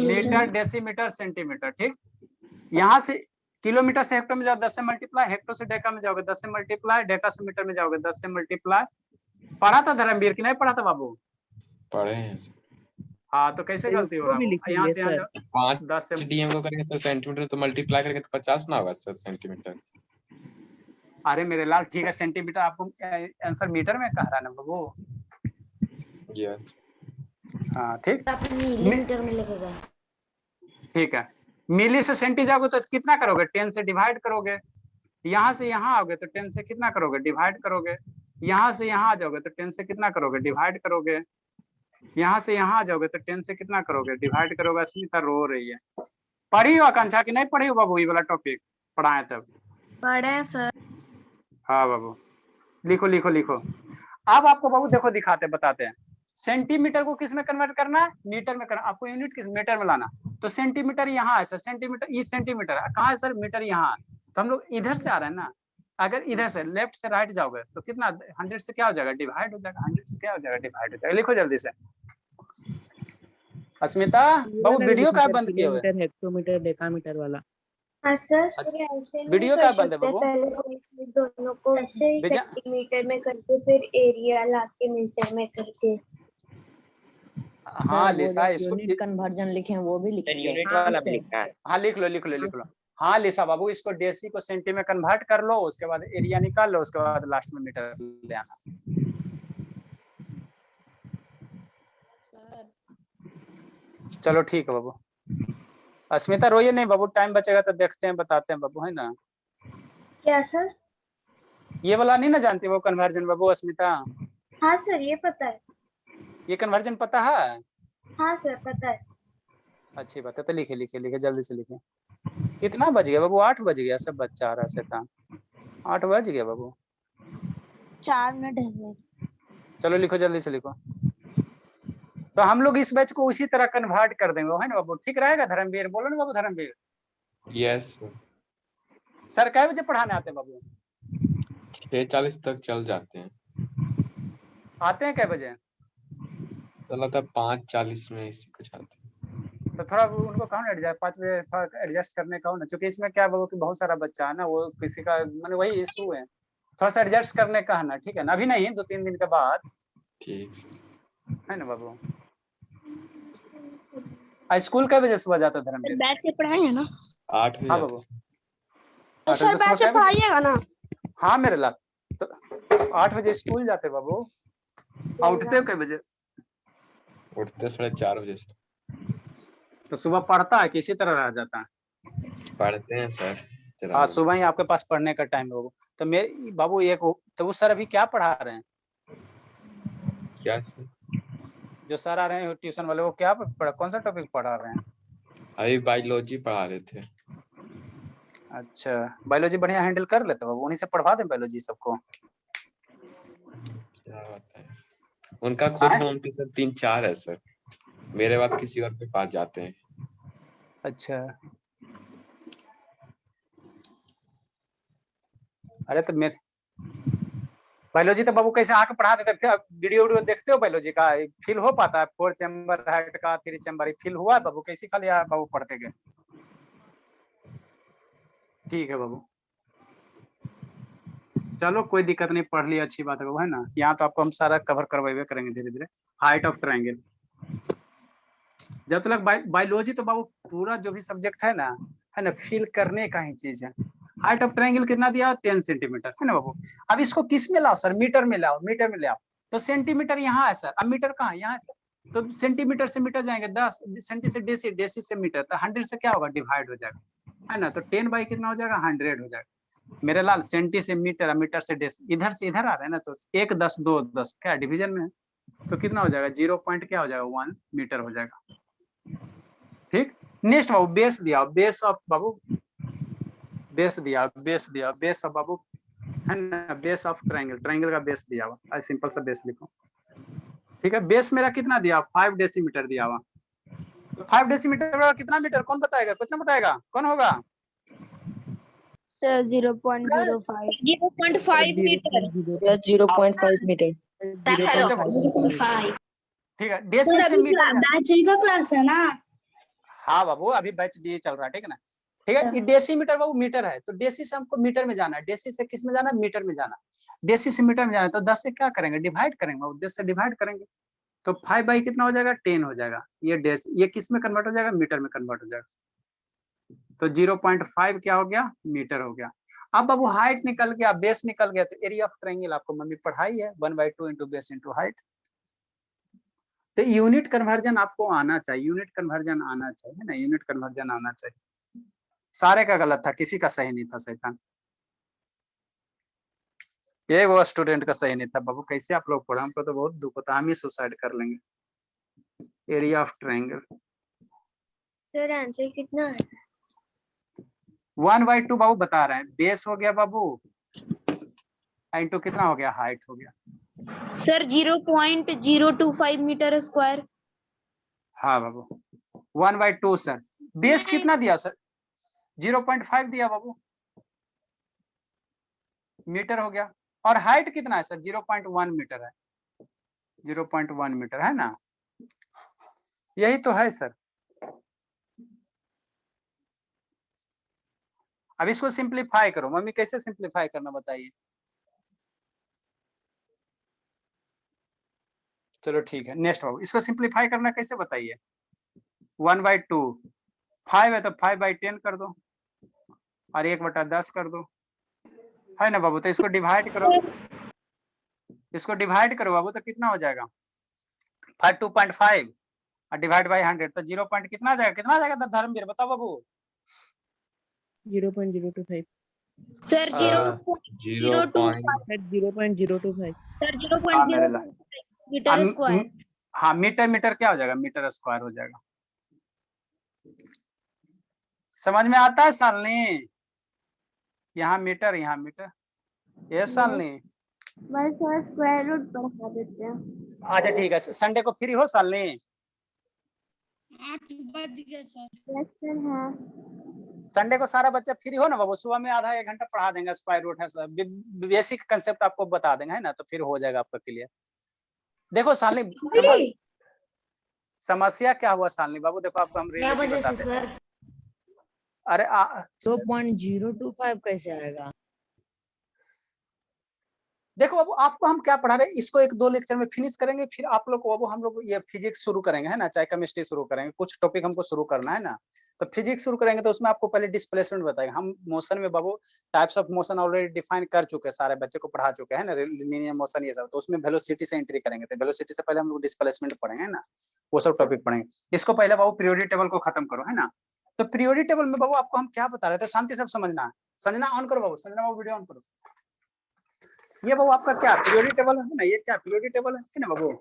मीटर, डेसीमीटर, सेंटीमीटर, ठीक। यहाँ से किलोमीटर से हेक्टो में जाओ, 10 से मल्टीप्लाई, हेक्टो से डेका में जाओगे 10 से मल्टीप्लाई, डेका से मीटर में जाओगे 10 से मल्टीप्लाई। पढ़ा था धर्मवीर की नहीं पढ़ा था बाबू? पढ़े हैं सर। हाँ तो कैसे गलती हो रहा है? यहाँ से यहाँ 5 से डीएम को करेंगे सर सेंटीमीटर, तो मल्टीप्लाई करेंगे तो 50 ना होगा सर सेंटीमीटर। अरे मेरे लाल ठीक है, सेंटीमीटर आपको आंसर मीटर में कह रहा है ना बाबू। यस। हाँ ठीक, मिलीमीटर में लेके गए। ठीक है। मिली से सेंटी जाओगे तो कितना करोगे? 10 से डिवाइड करोगे। यहाँ से यहाँ आओगे तो 10 से कितना करोगे? डिवाइड करोगे। यहाँ से यहाँ आ जाओगे तो 10 से कितना करोगे? डिवाइड करोगे। यहाँ से यहाँ आ जाओगे तो 10 से कितना करोगे? डिवाइड करोगे। अस्मिता रो रही है। पढ़ी हो आकांक्षा की नहीं पढ़ी हो बाबू? ये वाला टॉपिक पढ़ाए तब? पढ़े सर। हाँ बाबू, लिखो लिखो लिखो। अब आपको बाबू देखो दिखाते बताते हैं। सेंटीमीटर को किस में कन्वर्ट करना है? मीटर में करना। आपको यूनिट किस मीटर में लाना। तो सेंटीमीटर यहाँ है सर, सेंटीमीटर, ये सेंटीमीटर कहाँ है सर? मीटर यहाँ। तो हम लोग इधर से आ रहे हैं ना, अगर इधर से लेफ्ट से राइट जाओगे तो कितना? 100 से क्या हो जाएगा? डिवाइड हो जाएगा। 100 से क्या हो जाएगा? डिवाइड हो जाएगा। लिखो जल्दी से। अस्मिता बाबू वीडियो का बंद किए हुए? हेक्टोमीटर, डेकामीटर वाला। हाँ सर, वीडियो का बंद है बाबू? पहले दोनों को सेंटीमीटर में करके फिर एरिया लाके मीटर में करके। हाँ लिसा, इसको यूनिट कन्वर्जन लिखे वो भी लिखेंगे। यूनिट वाला भी लिखा है। हाँ लिख लो लिख लो लिख लो। हाँ लिसा बाबू, इसको डेसी को सेंटी में कन्वर्ट कर लो, उसके बाद एरिया निकाल लो, उसके बाद लास्ट में मीटर ले आना। चलो ठीक है बाबू। अस्मिता रोइए नहीं बाबू, टाइम बचेगा तो देखते हैं, बताते हैं बाबू, है ना। क्या सर? ये वाला नहीं ना जानती वो कन्वर्जन बाबू अस्मिता? हाँ सर, ये पता है। ये कन्वर्जन पता है? हाँ सर, पता है। अच्छी बात है, तो लिखे लिखे लिखे, जल्दी से लिखे। कितना बज गया बाबू? 8 बज गया, सब बच्चा आ रहा है शैतान। 8 बज गया बाबू। 4 मिनट है सर। चलो लिखो, जल्दी से लिखो। तो हम लोग इस बैच को उसी तरह कन्वर्ट कर देंगे, है ना बाबू? ठीक रहेगा धर्मवीर? बोलो ना बाबू धर्मवीर। यस सर कै बजे पढ़ाने आते हैं बाबू? 6:40 तक चल जाते हैं। आते हैं कै बजे? चला था 5:40 में इसी कुछ आते हैं। तो थोड़ा उनको कहो ना एडजस्ट, 5 बजे थोड़ा एडजस्ट करने का हो ना, क्योंकि इसमें क्या बाबू कि बहुत सारा बच्चा है ना, वो किसी का मैंने वही इशू है, थोड़ा सा एडजस्ट करने का है ना, ठीक है ना? अभी नहीं, 2-3 दिन के बाद, ठीक है ना बाबू? स्कूल कै बजे सुबह जाता है धर्मवीर? बैच से पढ़ाएंगे ना? 8 बजे हाँ आते बाबू। हैं। तो सर बैच से पढ़ाइएगा ना? हाँ मेरे लाल, तो 8 बजे स्कूल जाते बाबू। और उठते हो कै बजे? उठते 4:30 बजे से। तो सुबह पढ़ता है कि इसी तरह रह जाता है? पढ़ते हैं सर जरा। हाँ, सुबह ही आपके पास पढ़ने का टाइम है बाबू। तो मेरे बाबू एक तो वो सर अभी क्या पढ़ा रहे हैं? क्या सर? जो सर आ रहे हैं ट्यूशन वाले, वो क्या कौन सा टॉपिक पढ़ा रहे हैं? अभी बायोलॉजी पढ़ा रहे थे। अच्छा, बायोलॉजी बढ़िया हैंडल कर लेते बाबू, उन्हीं से पढ़वा दें बायोलॉजी सबको। क्या होता है, उनका खुद हाँ? होम ट्यूशन 3-4 है सर, मेरे बाद किसी और के पास जाते हैं। अच्छा, अरे तो मेरे बायोलॉजी तो बाबू कैसे आके पढ़ा देते? फिर वीडियो देखते हो बायोलॉजी का? फील हो पाता है? 4 चैम्बर हेड का, 3 चैम्बर फील हुआ है बाबू? कैसी खाली बाबू पढ़ते गए? ठीक है बाबू, चलो कोई दिक्कत नहीं, पढ़ लिया, अच्छी बात है बाबू, है ना? यहाँ तो आपको हम सारा कवर करवाइए करेंगे धीरे धीरे। हाइट ऑफ ट्रायंगल, जब तक बायोलॉजी तो बाबू पूरा जो भी सब्जेक्ट है ना फील करने का ही चीज है। हाइट ऑफ ट्रायंगल कितना दिया? 10 सेंटीमीटर, है ना बाबू? अब इसको किस में लाओ सर? मीटर में लाओ, मीटर में ले आओ। तो सेंटीमीटर यहाँ है सर, अब मीटर कहाँ है? यहाँ है सर। तो सेंटीमीटर से मीटर जाएंगे 10, सेंटी से डेसी, डेसी से मीटर, तो 100 से क्या होगा? डिवाइड हो जाएगा, है ना? तो 10 बाई कितना हो जाएगा? 100 हो जाएगा मेरे लाल। सेंटी से मीटर, मीटर से डेसी, इधर से इधर आ रहा है ना, तो 1 10 2 10 क्या डिवीजन में है, तो कितना हो जाएगा? 0 पॉइंट क्या हो जाएगा? 1 मीटर हो जाएगा। ठीक, नेक्स्ट बाबू बेस दिया, बेस ऑफ बाबू, बेस दिया, बेस दिया, बेस ऑफ बाबू, है ना? बेस ऑफ ट्रायंगल, ट्रायंगल का बेस दिया हुआ, सिंपल सा बेस लिखो। ठीक है, बेस मेरा कितना दिया? 5 डेसीमीटर दिया हुआ। तो 5 डेसीमीटर कितना मीटर? कौन बताएगा? कितना बताएगा? कौन होगा? 0.05 0.5 मीटर। 0.5 मीटर। ठीक है, डेसी से मीटर, बैच का क्लास है ना? हाँ बाबू अभी बैच डी चल रहा है, ठीक है ना? ठीक है, ये डेसी मीटर बाबू मीटर है, तो डेसी से हमको मीटर में जाना है, डेसी से किस में जाना है? मीटर में जाना है। डेसी से मीटर में जाना है, तो 10 से क्या करेंगे? डिवाइड करेंगे बाबू, 10 से डिवाइड करेंगे, तो 5 बाई कितना हो जाएगा? 10 हो जाएगा। ये डेस, ये किस में कन्वर्ट हो जाएगा? मीटर में कन्वर्ट हो जाएगा। तो 0.5 क्या हो गया? मीटर हो गया। अब बाबू हाइट निकल गया, बेस निकल गया, तो एरिया ऑफ ट्रायंगल आपको मम्मी पढ़ाई है, 1/2 इंटू बेस इंटू हाइट। तो यूनिट कन्वर्जन आपको आना चाहिए, यूनिट कन्वर्जन आना चाहिए ना, यूनिट कन्वर्जन आना चाहिए। सारे का गलत था, किसी का सही नहीं था शैतान। ये वो स्टूडेंट का सही नहीं था बाबू। कैसे आप लोग पढ़ा? हमको तो बहुत दुख होता, हम ही सुसाइड कर लेंगे। Area of triangle sir answer कितना है? 1/2 बाबू बता रहे हैं, बेस हो गया बाबू, इंटू कितना हो गया? हाइट हो गया। Sir 0.025 metre square. हाँ बाबू 1/2 सर। बेस कितना दिया सर? 0.5 दिया बाबू, मीटर हो गया। और हाइट कितना है सर? 0.1 मीटर है, 0.1 मीटर है ना? यही तो है सर। अब इसको सिंप्लीफाई करो मम्मी, कैसे सिंप्लीफाई करना बताइए? चलो ठीक है, नेक्स्ट बाबू इसको सिंप्लीफाई करना कैसे बताइए? 1/2, 5 है तो 5/10 कर दो, और 1/10 कर दो, है ना बाबू। तो इसको डिवाइड करो, इसको डिवाइड करो बाबू, तो कितना हो जाएगा 2.5 और डिवाइड बाई 100, तो 0 पॉइंट कितना आ जाएगा, कितना आ जाएगा धर्मवीर बताओ बाबू। 0.025 सर जीरो 0.025 सर 0.025 सर हाँ मेरे ला 0.0 मीटर स्क्वायर। हाँ मीटर, मीटर क्या हो जाएगा, मीटर स्क्वायर हो जाएगा। समझ में आता है सालनी, यहाँ मीटर यहाँ मीटर, ये सालनी। बस थोड़ा स्क्वायर रूट बढ़ा देते हैं। अच्छा ठीक है, संडे को फ्री हो सालनी? 8 बज गए सर। यस सर हाँ। संडे को सारा बच्चा फ्री हो ना बाबू, सुबह में आधा 1 घंटा पढ़ा देंगे, स्क्वायर रूट है, बेसिक कंसेप्ट आपको बता देंगे, है ना, तो फिर हो जाएगा आपका क्लियर। देखो सालनी समस्या क्या हुआ सालनी बाबू, देखो आपको हम क्या रियलिटी वजह से बताते हैं। सर? अरे 0.025 कैसे आएगा? देखो बाबू आपको हम क्या पढ़ा रहे हैं, इसको 1-2 लेक्चर में फिनिश करेंगे, फिर आप लोग को बाबू हम लोग ये फिजिक्स शुरू करेंगे, है ना, चाहे केमिस्ट्री शुरू करेंगे, कुछ टॉपिक हमको शुरू करना है ना। तो फिजिक्स शुरू करेंगे तो उसमें आपको पहले डिस्प्लेसमेंट बताएंगे हम। मोशन में बाबू types of motion already define कर चुके हैं, सारे बच्चे को पढ़ा चुके हैं ना, लिनियर मोशन ये सब। तो उसमें वेलोसिटी से एंट्री करेंगे, तो वेलोसिटी से पहले हम लोग डिस्प्लेसमेंट पढ़ेंगे, है ना, वो सब टॉपिक पढ़ेंगे। इसको पहले बाबू पीरियोडिक टेबल को खत्म करो, है ना। तो पीरियोडिक टेबल में बाबू आपको हम क्या बता रहे थे, शांति सब समझना है। संजना ऑन करो बाबू, संजना बाबू वीडियो ऑन करो। ये बाबू आपका क्या पीरियोडिक टेबल है ना, ये क्या पीरियोडिक टेबल है ना बाबू,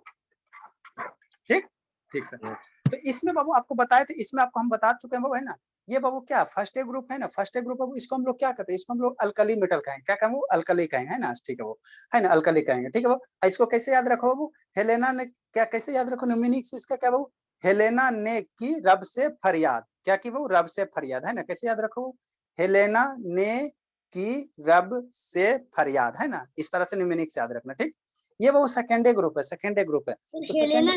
ठीक ठीक सर। तो इसमें बाबू आपको बताए थे, इसमें आपको हम बता चुके हैं बाबू, है ना। ये बाबू क्या फर्स्ट ए ग्रुप है ना, फर्स्ट ए ग्रुप बाबू इसको हम लोग क्या कहते हैं, इसको हम लोग अल्कली मेटल कहेंगे, क्या कहेंगे, अल्कली कहेंगे, है ना, ठीक है वो, है ना, अल्कली कहेंगे, ठीक है बाबू। इसको कैसे याद रखो बाबू, हेलेना ने क्या, कैसे याद रखो न्यूमेरिक्स इसका क्या बाबू, हेलेना ने की रब से फरियाद, क्या की बाबू, रब से फरियाद, है ना, कैसे याद रखो, हेलेना ने की रब से फरियाद, है ना, इस तरह से न्यूमेरिक्स याद रखना, ठीक। ये बाबू सेकेंड ए ग्रुप है, सेकेंड ए ग्रुप है। तो सेकेंड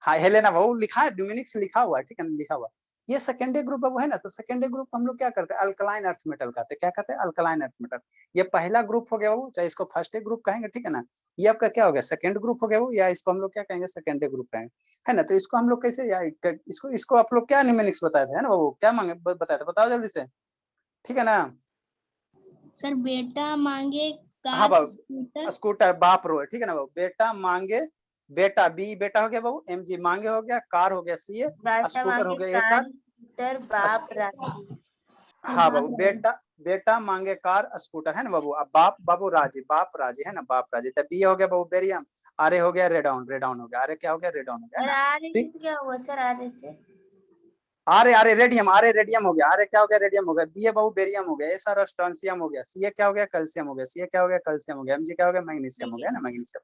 हाँ हेलेना वो लिखा है, ड्यूमिनिक्स लिखा हुआ है, ठीक है ना, लिखा हुआ। ये सेकेंडरी ग्रुप है ना, तो सेकेंडरी ग्रुप हम लोग क्या करते हैं, अल्कलाइन अर्थ मेटल कहते हैं, क्या कहते हैं, अल्कलाइन अर्थ मेटल। ये पहला ग्रुप हो गया वो, चाहे इसको फर्स्ट ग्रुप कहेंगे, ठीक है ना। ये आपका क्या हो गया, सेकंड ग्रुप हो गया वो, या इसको हम लोग क्या कहेंगे, सेकेंडरी ग्रुप कहेंगे, है ना। तो इसको हम लोग कैसे, या इसको आप लोग क्या न्यूमेरिक्स बताए थे, है ना वो, क्या मांगे बताए थे, बताओ जल्दी से, ठीक है ना। सर बेटा मांगे हाँ कार बाबू स्कूटर बाप रो, ठीक है ना बाबू, बेटा मांगे, बेटा बी बेटा हो गया बाबू, एमजी मांगे हो गया, कार हो गया सी, स्कूटर हो गया ए सर, बाप हाँ बाबू बेटा मांगे कार स्कूटर, है ना बाबू। अब बाप बाबू राजी, बाप राजी, है ना, बाप राजी। तो बी हो गया बाबू बेरियम, आरे हो गया रेडाउन, रेडाउन हो गया, आरे क्या हो गया, रेडाउन हो गया, क्या हुआ सर आधे से? आरे रेडियम, आरे रेडियम हो गया, आरे क्या हो गया, रेडियम हो गया, बी बाबू बेरियम हो गया, ए सर स्ट्रोंशियम हो गया, सी क्या हो गया, कैल्शियम हो गया, सी क्या हो गया, कैल्शियम हो गया, एमजी क्या हो गया, मैग्नीशियम हो गया ना, मैग्नीशियम,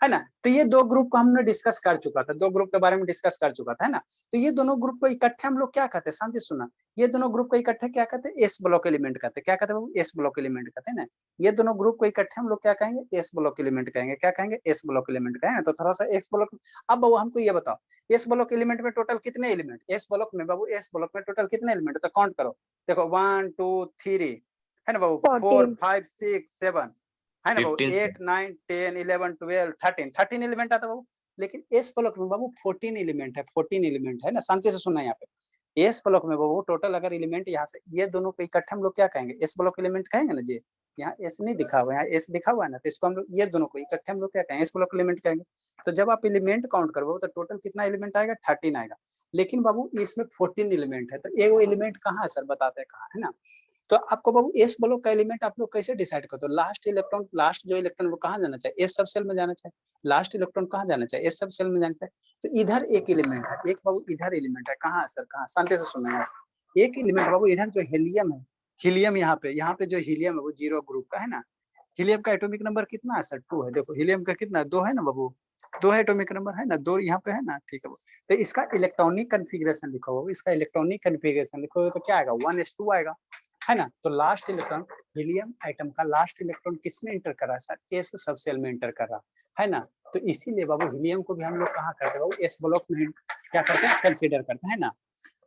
है ना। तो ये 2 ग्रुप को हमने डिस्कस कर चुका था, 2 ग्रुप के बारे में डिस्कस कर चुका था, है ना। तो ये दोनों ग्रुप को इकट्ठे हम लोग क्या कहते हैं, शांति सुना, ये दोनों ग्रुप को इकट्ठे क्या कहते हैं, एस ब्लॉक एलिमेंट कहते हैं, क्या कहते हैं बाबू, एस ब्लॉक एलिमेंट कहते हैं ना। ये दोनों ग्रुप को इकट्ठे हम लोग क्या कहेंगे, एस ब्लॉक एलिमेंट कहेंगे, क्या कहेंगे, एस ब्लॉक एलिमेंट कहेंगे। तो थोड़ा सा एस ब्लॉक, अब बाबू हमको ये बताओ, एस ब्लॉक एलिमेंट में टोटल कितने एलिमेंट, एस ब्लॉक में बाबू, एस ब्लॉक में टोटल कितने एलिमेंट, तो काउंट करो, देखो 1 2 3, है ना बाबू, 4 5 6 7, है ना बाबू, 8 9 10 11 12 13 एलिमेंट आता बाबू। लेकिन एस ब्लॉक में बाबू 14 एलिमेंट है, 14 एलिमेंट है ना, शांति से सुनना यहाँ पे। एस ब्लॉक में बाबू टोटल अगर एलिमेंट यहाँ से, ये दोनों को इकट्ठे हम लोग क्या कहेंगे, एस ब्लॉक एलिमेंट कहेंगे ना जी। यहाँ एस नहीं दिखा हुआ है, यहाँ एस दिखा हुआ है ना, तो इसको हम लोग ये दोनों को इकट्ठे हम लोग क्या कहेंगे, एस ब्लॉक एलिमेंट कहेंगे। तो जब आप एलिमेंट काउंट करोगे तो टोटल कितना एलिमेंट आएगा, 13 आएगा। लेकिन बाबू इसमें 14 एलिमेंट है, तो ये वो एलिमेंट कहाँ है सर, बताते हैं कहाँ है ना। तो आपको बाबू एस ब्लॉक का एलिमेंट आप लोग कैसे डिसाइड करते हो, लास्ट इलेक्ट्रॉन, लास्ट जो इलेक्ट्रॉन वो कहाँ जाना चाहिए, एस सब सेल में जाना चाहिए, लास्ट इलेक्ट्रॉन कहाँ जाना चाहिए, एस सब सेल में जाना चाहिए। तो इधर एक एलिमेंट है, एक बाबू इधर एलिमेंट है, कहाँ है सर, कहाँ, शांति से सुनना, एक एलिमेंट बाबू इधर जो हीलियम है, हीलियम यहाँ पे जो हीलियम है वो 0 ग्रुप का है ना। हीलियम का एटॉमिक नंबर कितना है सर, 2 है। देखो हीलियम का कितना, 2 है ना बाबू, 2 है एटॉमिक नंबर, है ना, 2 यहाँ पे है ना, ठीक है। तो इसका इलेक्ट्रॉनिक कन्फिगरेशन लिखो बाबू, इसका इलेक्ट्रॉनिक कन्फिगरेशन लिखोगे तो क्या आएगा, 1s2 आएगा, है ना। तो लास्ट इलेक्ट्रॉन, हीलियम आइटम का लास्ट इलेक्ट्रॉन किसमें इंटर कर रहा है सर, एस सब सेल में इंटर कर रहा है ना। तो इसीलिए बाबू हीलियम को भी हम लोग कहाँ करते हैं बाबू, एस ब्लॉक में क्या करते हैं, कंसीडर करते हैं ना।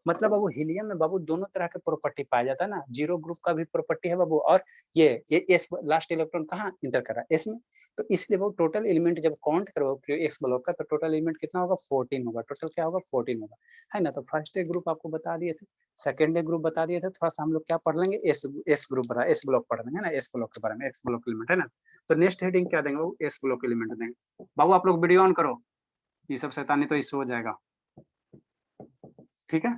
मतलब बाबू हीलियम में बाबू दोनों तरह के प्रॉपर्टी पाया जाता है ना, जीरो ग्रुप का भी प्रॉपर्टी है बाबू, और ये एस लास्ट इलेक्ट्रॉन कहाँ इंटर कर रहा है, एस में। तो इसलिए वो टोटल एलिमेंट जब काउंट करोगे एक्स ब्लॉक का तो टोटल एलिमेंट कितना होगा, 14 होगा। टोटल क्या होगा, 14 होगा, है ना। तो फर्स्ट ग्रुप आपको बता दिए थे, सेकेंड ग्रुप बता दिए थे। थोड़ा सा हम लोग क्या पढ़ लेंगे, एस ग्रुप बता, एस ब्लॉक पढ़ लेंगे ना, एस ब्लॉक के बारे में, एक्स ब्लॉक एलिमेंट है ना। तो नेक्स्ट हेडिंग क्या देंगे, वो एस ब्लॉक एलिमेंट देंगे। बाबू आप लोग वीडियो ऑन करो, ये सब शैतानी तो इससे हो जाएगा, ठीक है।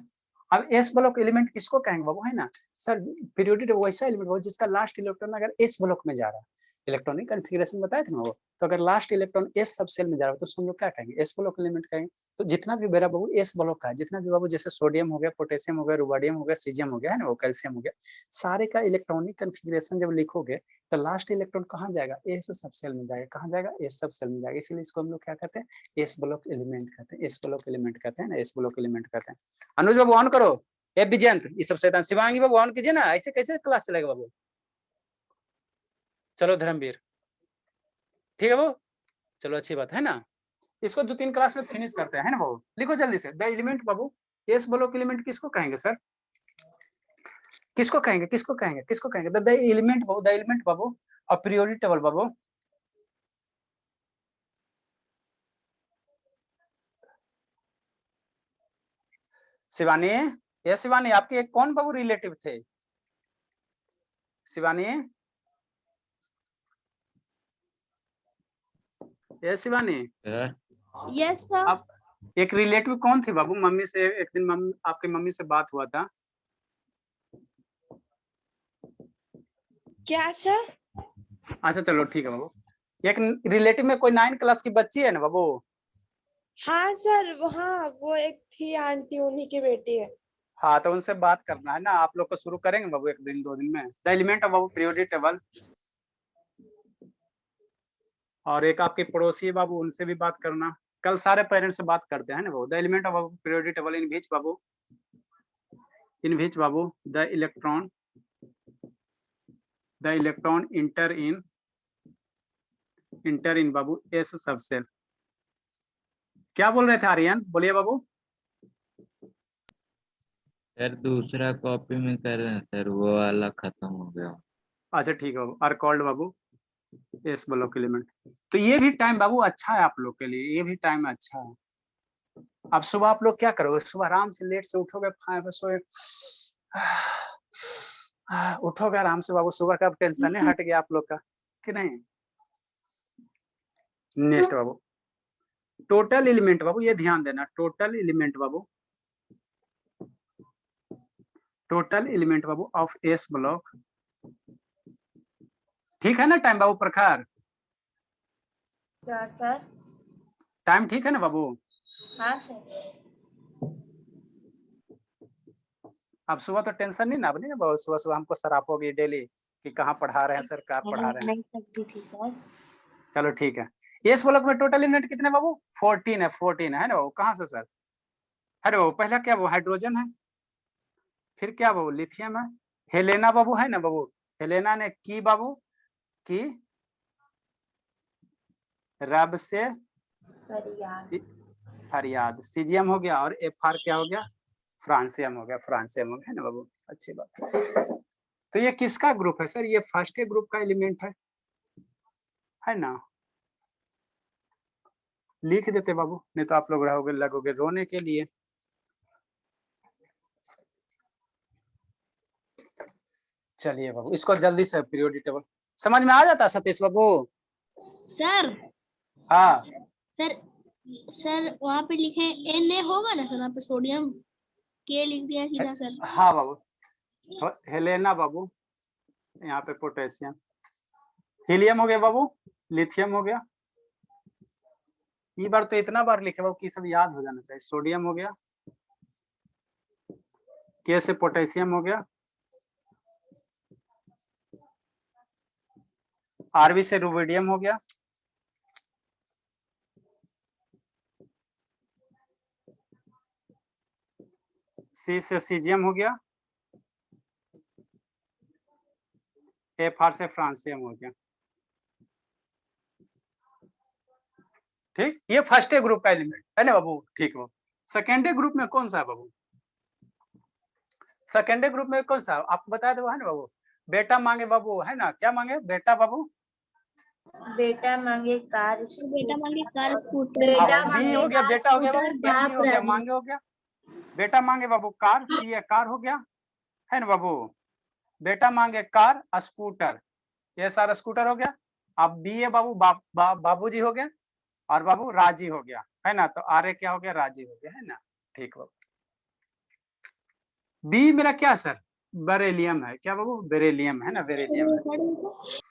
अब एस ब्लॉक एलिमेंट किसको कहेंगे बाबू, है ना सर, पीरियोडिक वैसा एलिमेंट हो जिसका लास्ट इलेक्ट्रॉन अगर एस ब्लॉक में जा रहा है, इलेक्ट्रॉनिक कॉन्फ़िगरेशन बताए थे ना वो, तो अगर लास्ट इलेक्ट्रॉन एस सब सेल में जा रहा है तो उसको हम लोग क्या कहेंगे, एस ब्लॉक एलिमेंट कहेंगे। तो जितना भी मेरा बाबू एस ब्लॉक का है, जितना भी बाबू जैसे सोडियम हो गया, पोटेशियम हो गया, रुबाडियम हो गया, सीजियम हो गया, है ना, वो कैल्शियम हो गया, सारे का इलेक्ट्रॉनिक कॉन्फ़िगरेशन जब लिखोगे तो लास्ट इलेक्ट्रॉन कहाँ जाएगा, एस सब सेल में जाएगा। कहाँ जाएगा, एस सब सेल में जाएगा। इसीलिए इसको हम लोग क्या कहते हैं, एस ब्लॉक एलिमेंट कहते हैं, एस ब्लॉक एलिमेंट कहते हैं ना, एस ब्लॉक एलिमेंट कहते हैं। अनुज बाबू ऑन करो, ए विजयंत ये सब शैतान, शिवांगी बाबू ऑन कीजिए ना, ऐसे कैसे क्लास चलेगा बाबू। चलो धर्मवीर, ठीक है वो, चलो अच्छी बात है ना। इसको 2-3 क्लास में फिनिश करते हैं, है ना बाबू। लिखो जल्दी से, द एलिमेंट बाबू, एस ब्लॉक एलिमेंट किसको कहेंगे सर, किसको कहेंगे, किसको कहेंगे, किसको कहेंगे, द एलिमेंट बाबू, द एलिमेंट बाबू और पीरियोडिक टेबल बाबू। शिवानी, ये शिवानी आपके एक कौन बाबू रिलेटिव थे, शिवानी, ये शिवानी यस सर। आप एक रिलेटिव कौन थे बाबू, मम्मी से एक दिन मम्मी, आपकी मम्मी से बात हुआ था। क्या सर? अच्छा चलो ठीक है बाबू, एक रिलेटिव में कोई 9 क्लास की बच्ची है ना बाबू। हाँ सर, हाँ वो एक थी आंटी, उन्हीं की बेटी है। हाँ तो उनसे बात करना है ना, आप लोग को शुरू करेंगे बाबू एक दिन 2 दिन में, द एलिमेंट ऑफ बाबू पीरियोडिक टेबल। और एक आपके पड़ोसी है बाबू, उनसे भी बात करना, कल सारे पेरेंट्स से बात करते हैं ना बाबू। द एलिमेंट ऑफ बाबू पीरियोडिक टेबल इन विच बाबू, इन विच बाबू द इलेक्ट्रॉन इंटर इन बाबू एस सबसेल। क्या बोल रहे थे आर्यन, बोलिए बाबू। सर दूसरा कॉपी में कर रहे हैं सर, वो वाला खत्म हो गया। अच्छा ठीक है बाबू, आर कॉल्ड बाबू एस ब्लॉक एलिमेंट। तो ये भी टाइम बाबू अच्छा है आप लोग के लिए, ये भी टाइम अच्छा है। अब सुबह आप लोग क्या करोगे, सुबह आराम से लेट से उठोगे, उठोगे आराम से बाबू, सुबह का टेंशन है हट गया आप लोग का कि नहीं। नेक्स्ट बाबू, टोटल एलिमेंट बाबू, ये ध्यान देना, total element Babu, total element Babu of S block, ठीक है ना टाइम बाबू प्रखर, सर। टाइम ठीक है ना बाबू। हाँ सर। अब सुबह तो टेंशन नहीं ना अपनी बाबू, सुबह सुबह हमको सरापोगी डेली कि कहाँ पढ़ा रहे हैं सर, कहाँ पढ़ा रहे हैं। नहीं सकती थी सर। चलो ठीक है, एस ब्लॉक में टोटल एलिमेंट कितने बाबू, 14 है, 14 है ना बाबू। कहाँ से सर, अरे बाबू पहला क्या वो हाइड्रोजन है, फिर क्या बाबू लिथियम है, हेलेना बाबू है ना बाबू, हेलेना ने की बाबू की रब से फरियाद, सीजियम हो गया, और एफ आर क्या हो गया, फ्रांसियम हो गया, फ्रांसियम हो गया, है ना बाबू, अच्छी बात। तो ये किसका ग्रुप है सर, ये फर्स्ट ग्रुप का एलिमेंट है ना। लिख देते बाबू, नहीं तो आप लोग रहोगे लगोगे रोने के लिए। चलिए बाबू, इसको जल्दी से पीरियोडिक टेबल समझ में आ जाता है सतीश बाबू। सर हाँ सर सर वहाँ पे लिखे Na होगा ना सर, वहाँ पे सोडियम के लिख दिया सीधा सर। हाँ बाबू, हेलेना बाबू, यहाँ पे पोटेशियम, हीलियम हो गया बाबू, लिथियम हो गया, ये बार तो इतना बार लिखे बाबू कि सब याद हो जाना चाहिए। सोडियम हो गया, के से पोटेशियम हो गया, आरबी से रुबिडियम हो गया, सी से सीजियम हो गया, एफ आर से फ्रांसियम हो गया। ठीक, ये फर्स्ट ग्रुप का एलिमेंट है ना बाबू, ठीक है। सेकेंड ग्रुप में कौन सा है बाबू, सेकेंडरी ग्रुप में कौन सा आपको बताया था, वो है ना बाबू, बेटा मांगे बाबू, है ना, क्या मांगे बेटा बाबू, बेटा मांगे कार, बेटा मांगे कार स्कूटर, बेटा अब बी मांगे हो गया, कार, बेटा हो गया बाबू, स्कूटर, एम बी बाप हो गया, राजी। मांगे हो गया, बेटा मांगे बाबू कार, सी है कार हो गया, है ना बाबू, बेटा मांगे कार स्कूटर, ये सारा स्कूटर हो गया। अब बी है बाबू बाबूजी हो गया, और बाबू राजी हो गया, है ना, तो आर ए क्या हो गया, राजी हो गया, है ना, ठीक बाबू। बी मेरा क्या सर, बेरेलियम है, क्या बाबू, बेरेलियम है ना, बेरेलियम है।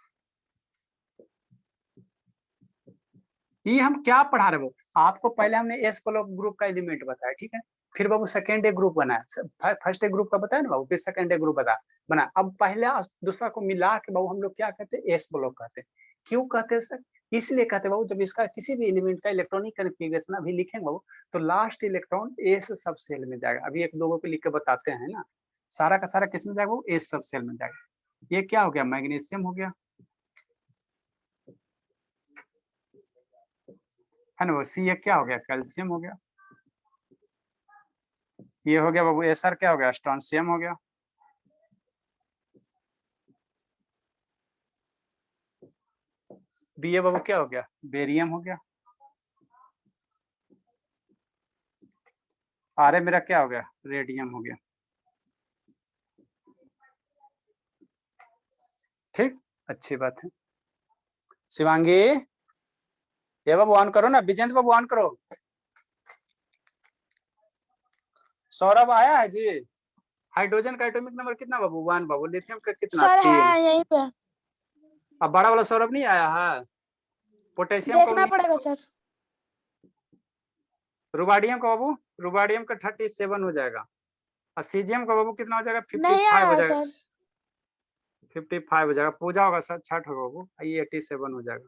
ये हम क्या पढ़ा रहे वो, आपको पहले हमने एस ग्रुप का एलिमेंट बताया, ठीक है, फिर बाबू सेकेंड ए ग्रुप बनाया, फर्स्ट ए ग्रुप का बताया ना बाबू, फिर सेकेंड ए ग्रुप बना, अब पहला दूसरा को मिला के बाबू हम लोग क्या कहते हैं, एस ब्लॉक कहते हैं। क्यों कहते हैं सर, इसलिए कहते हैं बाबू, जब इसका किसी भी एलिमेंट का इलेक्ट्रॉनिक कन्फिगरेशन अभी लिखेंगे बाबू, तो लास्ट इलेक्ट्रॉन एस सब सेल में जाएगा। अभी एक दो को लिख के बताते हैं ना, सारा का सारा किस में जाएगा, एस सब सेल में जाएगा। ये क्या हो गया, मैग्नीशियम हो गया, है ना, वो सी एक क्या हो गया, कैल्शियम हो गया, ये हो गया बाबू एस आर क्या हो गया, स्ट्रोंशियम हो गया, बी ए बाबू क्या हो गया, बेरियम हो गया, आर ए मेरा क्या हो गया, रेडियम हो गया, ठीक, अच्छी बात है। शिवांगी ये बाबू ऑन करो ना, विजेंद्र बाबू ऑन करो, सौरभ आया है जी। हाइड्रोजन का एटॉमिक नंबर कितना बाबू, 1 बाबू, लिथियम का कितना, सर 3। है यहीं पे, अब बड़ा वाला सौरभ नहीं आया है, पोटेशियम का देखना पड़ेगा सर। रुबाडियम का बाबू, रुबाडियम का 37 हो जाएगा, और सीजियम का बाबू कितना हो जाएगा, नहीं 55 हो आया जाएगा, सर। 55 हो जाएगा, पूजा होगा सर, 60 होगा बाबू, ये 87 हो जाएगा।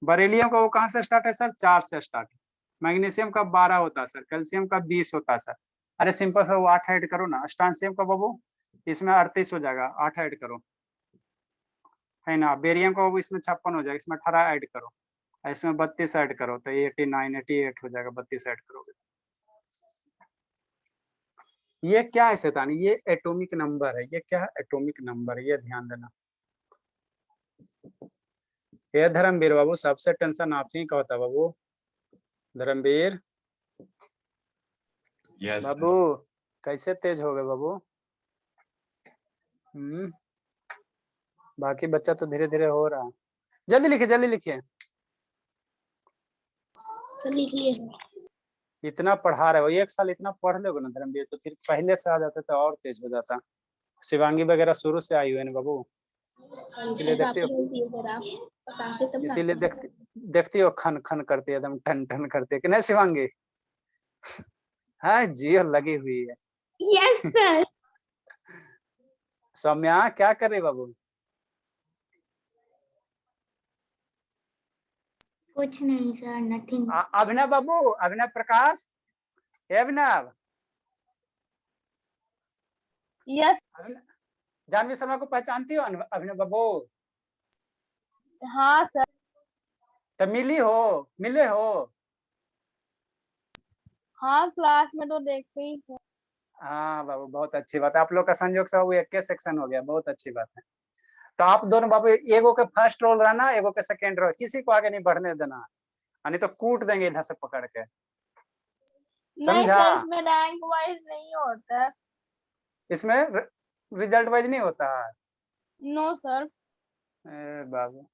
बरेलियम का वो कहाँ से स्टार्ट है सर, 4 से स्टार्ट है, मैग्नीशियम का 12 होता है सर, कैल्शियम का 20 होता है सर, अरे सिंपल सर वो 8 ऐड करो ना, स्ट्रांशियम का बाबू इसमें 38 हो जाएगा, 8 ऐड करो, है ना, बेरियम का बाबू इसमें 56 हो जाएगा, इसमें 18 ऐड करो, इसमें 32 ऐड करो, तो ये 89 88 हो जाएगा, 32 ऐड करोगे। ये क्या है शैतानी, ये एटॉमिक नंबर है, ये क्या है, एटॉमिक नंबर, ये ध्यान देना। ये धर्मवीर बाबू सबसे टेंशन आप ही का होता बाबू, धर्मवीर यस बाबू कैसे तेज हो गए बाबू, बाकी बच्चा तो धीरे धीरे हो रहा है, जल्दी लिखिए जल्दी लिखिए, सर लिख लिए। इतना पढ़ा रहे हो, एक साल इतना पढ़ लोगे ना धर्मवीर, तो फिर पहले से आ जाते तो और तेज हो जाता। शिवांगी वगैरह शुरू से आई हुई है ना बाबू, इसलिए देखती हो, इसीलिए देखती हो खन खन करती है, एकदम ठन ठन करती है कि नहीं शिवांगी, हाँ जी लगी हुई है। Yes sir. सौम्या क्या कर रही बाबू, कुछ नहीं सर, नथिंग। अभिनव बाबू, अभिनव प्रकाश, अभिनव, यस। जानवी शर्मा को पहचानती हो अभिनव बाबू, हाँ सर। तो मिले हो, हाँ क्लास में तो देखते ही थे। हाँ बाबू बहुत अच्छी बात है, आप लोग का संयोग से बाबू एक के सेक्शन हो गया, बहुत अच्छी बात है। तो आप दोनों बाबू एगो के फर्स्ट रोल रहना, एगो के सेकंड रोल, किसी को आगे नहीं बढ़ने देना, नहीं तो कूट देंगे इधर से पकड़ के, समझा। नहीं सर, इसमें रैंक वाइज नहीं होता है। इसमें रिजल्ट वाइज नहीं होता है, नो सर। बाबू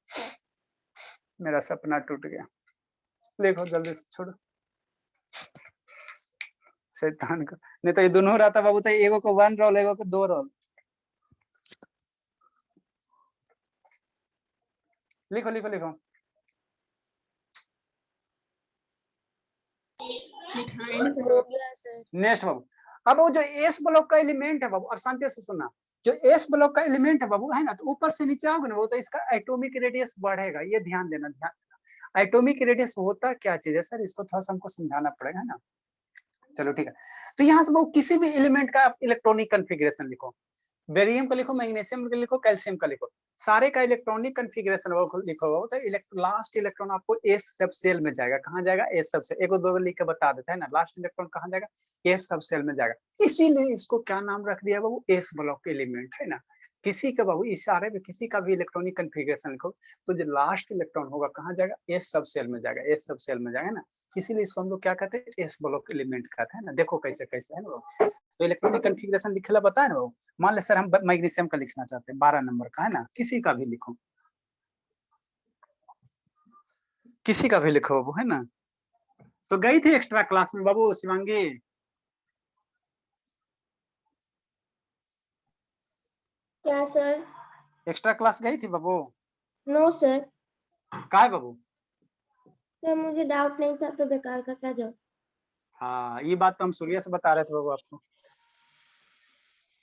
मेरा सपना टूट गया, लिखो जल्दी से, छोड़ो शैतान को, नहीं तो ये दोनों रहता बाबू, तो एगो को 1 रोल, एगो को 2 रोल, लिखो लिखो लिखो। नेक्स्ट बाबू, अब वो जो एस ब्लॉक का एलिमेंट है बाबू, अब शांति से सुनना, जो एस ब्लॉक का एलिमेंट है बाबू, है ना, तो ऊपर से नीचे आओगे ना वो, तो इसका एटॉमिक रेडियस बढ़ेगा, ये ध्यान देना, ध्यान देना। एटॉमिक रेडियस होता क्या चीज है सर, इसको थोड़ा सा हमको समझाना पड़ेगा ना, चलो ठीक है। तो यहाँ से बाबू किसी भी एलिमेंट का आप इलेक्ट्रॉनिक कन्फिग्रेशन लिखो, बेरियम का लिखो, मैग्नीशियम का लिखो, कैल्शियम का लिखो, सारे का इलेक्ट्रॉनिक कॉन्फ़िगरेशन लिखो तो लास्ट इलेक्ट्रॉन आपको एस सब सेल में जाएगा। कहाँ जाएगा? एस सब सेल। एक दो लिख के बता देता है ना, लास्ट इलेक्ट्रॉन कहाँ जाएगा? एस सब सेल में जाएगा। इसीलिए इसको क्या नाम रख दिया बाबू? एस ब्लॉक एलिमेंट, है ना। किसी का बाबू इस सारे में किसी का भी इलेक्ट्रॉनिक कॉन्फ़िगरेशन लिखो तो जो लास्ट इलेक्ट्रॉन होगा कहाँ जाएगा? एस सब सेल में जाएगा, एस सब सेल में जाएगा ना। इसीलिए इसको हम लोग क्या कहते हैं? एस ब्लॉक एलिमेंट कहते हैं ना। देखो कैसे कैसे है ना। तो इलेक्ट्रॉनिक कॉन्फ़िगरेशन लिखला बताए ना वो। मान ले सर हम मैग्नीशियम का लिखना चाहते हैं 12 नंबर का, है ना, किसी का भी लिखो, किसी का भी लिखो वो, है ना। तो गई थी एक्स्ट्रा क्लास में बाबू शिवांगी? क्या सर? एक्स्ट्रा क्लास गई थी बाबू? No sir. का है बाबू? सर मुझे डाउट नहीं था तो बेकार का क्या जवाब। हाँ ये बात तो हम सूर्य से बता रहे थे बाबू आपको।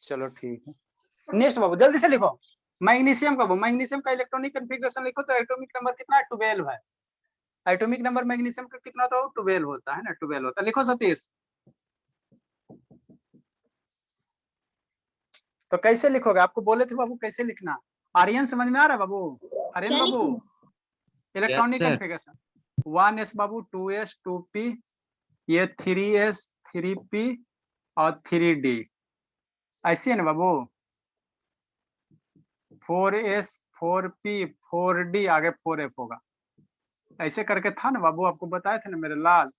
चलो ठीक है, नेक्स्ट बाबू जल्दी से लिखो। मैग्नीशियम का, मैग्नीशियम का इलेक्ट्रॉनिक कॉन्फ़िगरेशन लिखो तो एटॉमिक नंबर कितना है? 12 है। एटॉमिक नंबर मैग्नीशियम का कितना होता है? 12 होता है ना, 12 होता है। लिखो सतीश। तो कैसे लिखोगे? आपको बोले थे बाबू कैसे लिखना। आर्यन समझ में आ रहा है बाबू? आर्यन क्या बाबू इलेक्ट्रॉनिक sir. कॉन्फ़िगरेशन 1s बाबू, 2s 2p, ये 3s 3p और 3d, ऐसी है ना बाबू। 4s 4p 4d, आगे 4f होगा। ऐसे करके था ना बाबू, आपको बताए थे ना मेरे लाल।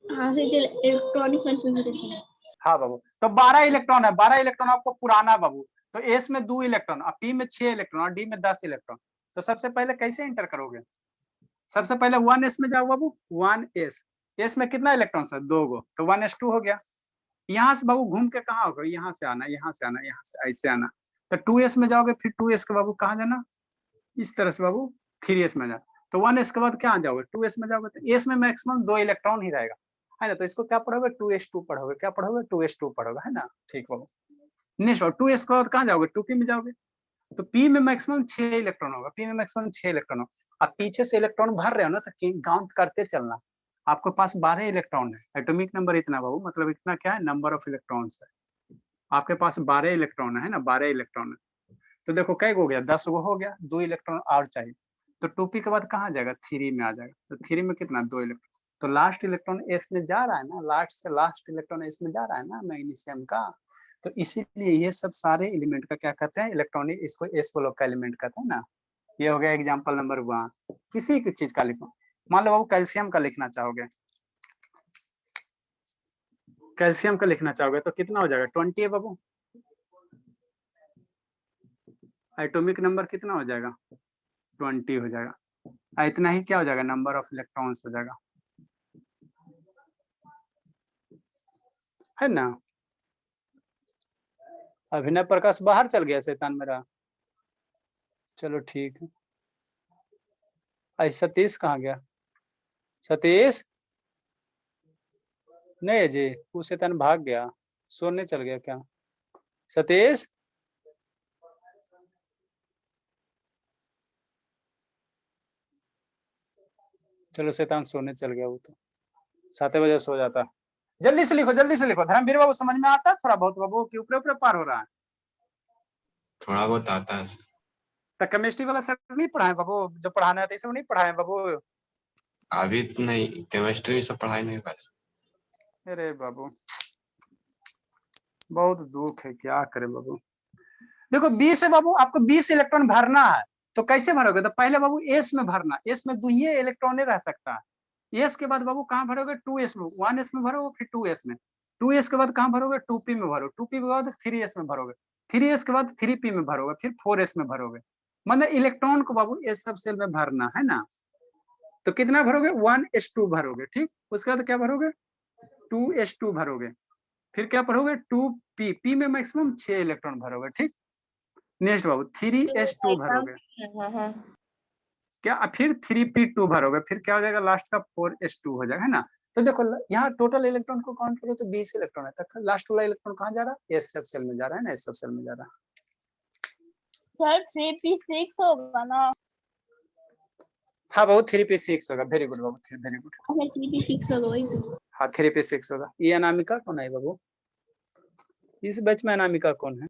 हाँ सर, इलेक्ट्रॉनिक कॉन्फ़िगरेशन है। हाँ बाबू, तो 12 इलेक्ट्रॉन है। 12 इलेक्ट्रॉन आपको पुराना बाबू। तो एस में 2 इलेक्ट्रॉन, और पी में 6 इलेक्ट्रॉन, और डी में 10 इलेक्ट्रॉन। तो सबसे पहले कैसे एंटर करोगे? सबसे पहले 1s में जाओ बाबू। 1s, एस में कितना इलेक्ट्रॉन है? 2 गो, तो 1s2 हो गया। यहाँ से बाबू घूम के कहाँ होगा? यहाँ से आना, यहाँ से आना, यहाँ से ऐसे आना। तो 2s में जाओगे, फिर 2s के बाबू कहाँ जाना? इस तरह से बाबू 3s में जाना। तो 1s के बाद क्या जाओगे? 2s में जाओगे। तो एस में मैक्सिमम 2 इलेक्ट्रॉन ही रहेगा, है ना। तो इसको क्या पढ़ोगे? 2s2 पढ़ोगे। क्या पढ़ोगे? 2s2 पढ़ोगे, है ना। ठीक बाबू। नेक्स्ट, और 2s के बाद कहाँ जाओगे? 2p में जाओगे। तो p में मैक्सिमम 6 इलेक्ट्रॉन होगा। p में मैक्सिमम 6 इलेक्ट्रॉन होगा। अब पीछे से इलेक्ट्रॉन भर रहे हो ना, तो काउंट करते चलना। आपके पास 12 इलेक्ट्रॉन है। एटॉमिक नंबर इतना बाबू, मतलब इतना क्या है? नंबर ऑफ इलेक्ट्रॉन्स है। आपके पास 12 इलेक्ट्रॉन है ना, 12 इलेक्ट्रॉन है। तो देखो कै हो गया? 10 गो हो गया। 2 इलेक्ट्रॉन और चाहिए। तो 2p के बाद कहाँ जाएगा? 3 में आ जाएगा। तो 3 में कितना? 2 इलेक्ट्रॉन। तो लास्ट इलेक्ट्रॉन एस में जा रहा है ना, लास्ट से लास्ट इलेक्ट्रॉन एस में जा रहा है ना, मैग्नीशियम का। तो इसीलिए ये सब सारे एलिमेंट का क्या कहते हैं? इलेक्ट्रॉनिक, इसको एस ब्लॉक का एलिमेंट कहते हैं ना। ये हो गया एग्जांपल नंबर 1। किसी भी चीज का लिखो। मान लो बाबू कैल्शियम का लिखना चाहोगे, कैल्शियम का लिखना चाहोगे तो कितना हो जाएगा? 20 है बाबू। एटॉमिक नंबर कितना हो जाएगा? 20 हो जाएगा। इतना ही क्या हो जाएगा? नंबर ऑफ इलेक्ट्रॉन्स हो जाएगा, है ना। अभिनव प्रकाश बाहर चल गया शैतान मेरा। चलो ठीक है। सतीश कहाँ गया? सतीश नहीं जी, वो शैतान भाग गया, सोने चल गया क्या? सतीश चलो, शैतान सोने चल गया। वो तो 7 बजे सो जाता। जल्दी से लिखो, जल्दी से लिखो। धर्मवीर बाबू समझ में आता है थोड़ा बहुत बाबू कि ऊपर ऊपर पार हो रहा है? थोड़ा बहुत आता है सर। तो केमिस्ट्री वाला सर नहीं पढ़ाए बाबू? जो पढ़ाना है सब नहीं पढ़ाए बाबू? अभी तो नहीं, केमिस्ट्री सब पढ़ाई नहीं हुआ सर। अरे बाबू बहुत दुख है, क्या करे बाबू। देखो 20 है बाबू, आपको 20 इलेक्ट्रॉन भरना है। तो कैसे भरोगे? तो पहले बाबू एस में भरना। एस में 2 ही इलेक्ट्रॉन रह सकता है। एस के बाद बाबू कहाँ भरोगे? 2s में। 1s में भरोगे, फिर 2s में। 2s के बाद कहाँ भरोगे? 2p में भरोगे। 2p के बाद 3s में भरोगे। 3s के बाद 3p में भरोगे, फिर 4s में भरोगे। मतलब इलेक्ट्रॉन को बाबू एस सब सेल में भरना है ना। तो कितना भरोगे? 1s2 भरोगे। ठीक, उसके बाद क्या भरोगे? 2s2 भरोगे। फिर क्या भरोगे? 2p, p में मैक्सिमम 6 इलेक्ट्रॉन भरोगे। ठीक, नेक्स्ट बाबू 3s2 भरोगे। क्या? फिर 3p2 भरोगे। फिर क्या हो जाएगा? लास्ट का 4s2 हो जाएगा, है ना। तो देखो यहाँ टोटल इलेक्ट्रॉन को काउंट करो तो 20 इलेक्ट्रॉन है। तक लास्ट वाला इलेक्ट्रॉन कहाँ जा रहा है? एस सब सेल में जा रहा है ना, एस सब सेल में जा रहा है। सर 3p6 होगा ना? हाँ बाबू 3p6 होगा। वेरी गुड बाबू, वेरी गुड। अच्छा 3p6 होगा वही तो। हाँ 3p6 होगा। ये अनामिका कौन है बाबू? इस बैच में अनामिका कौन है?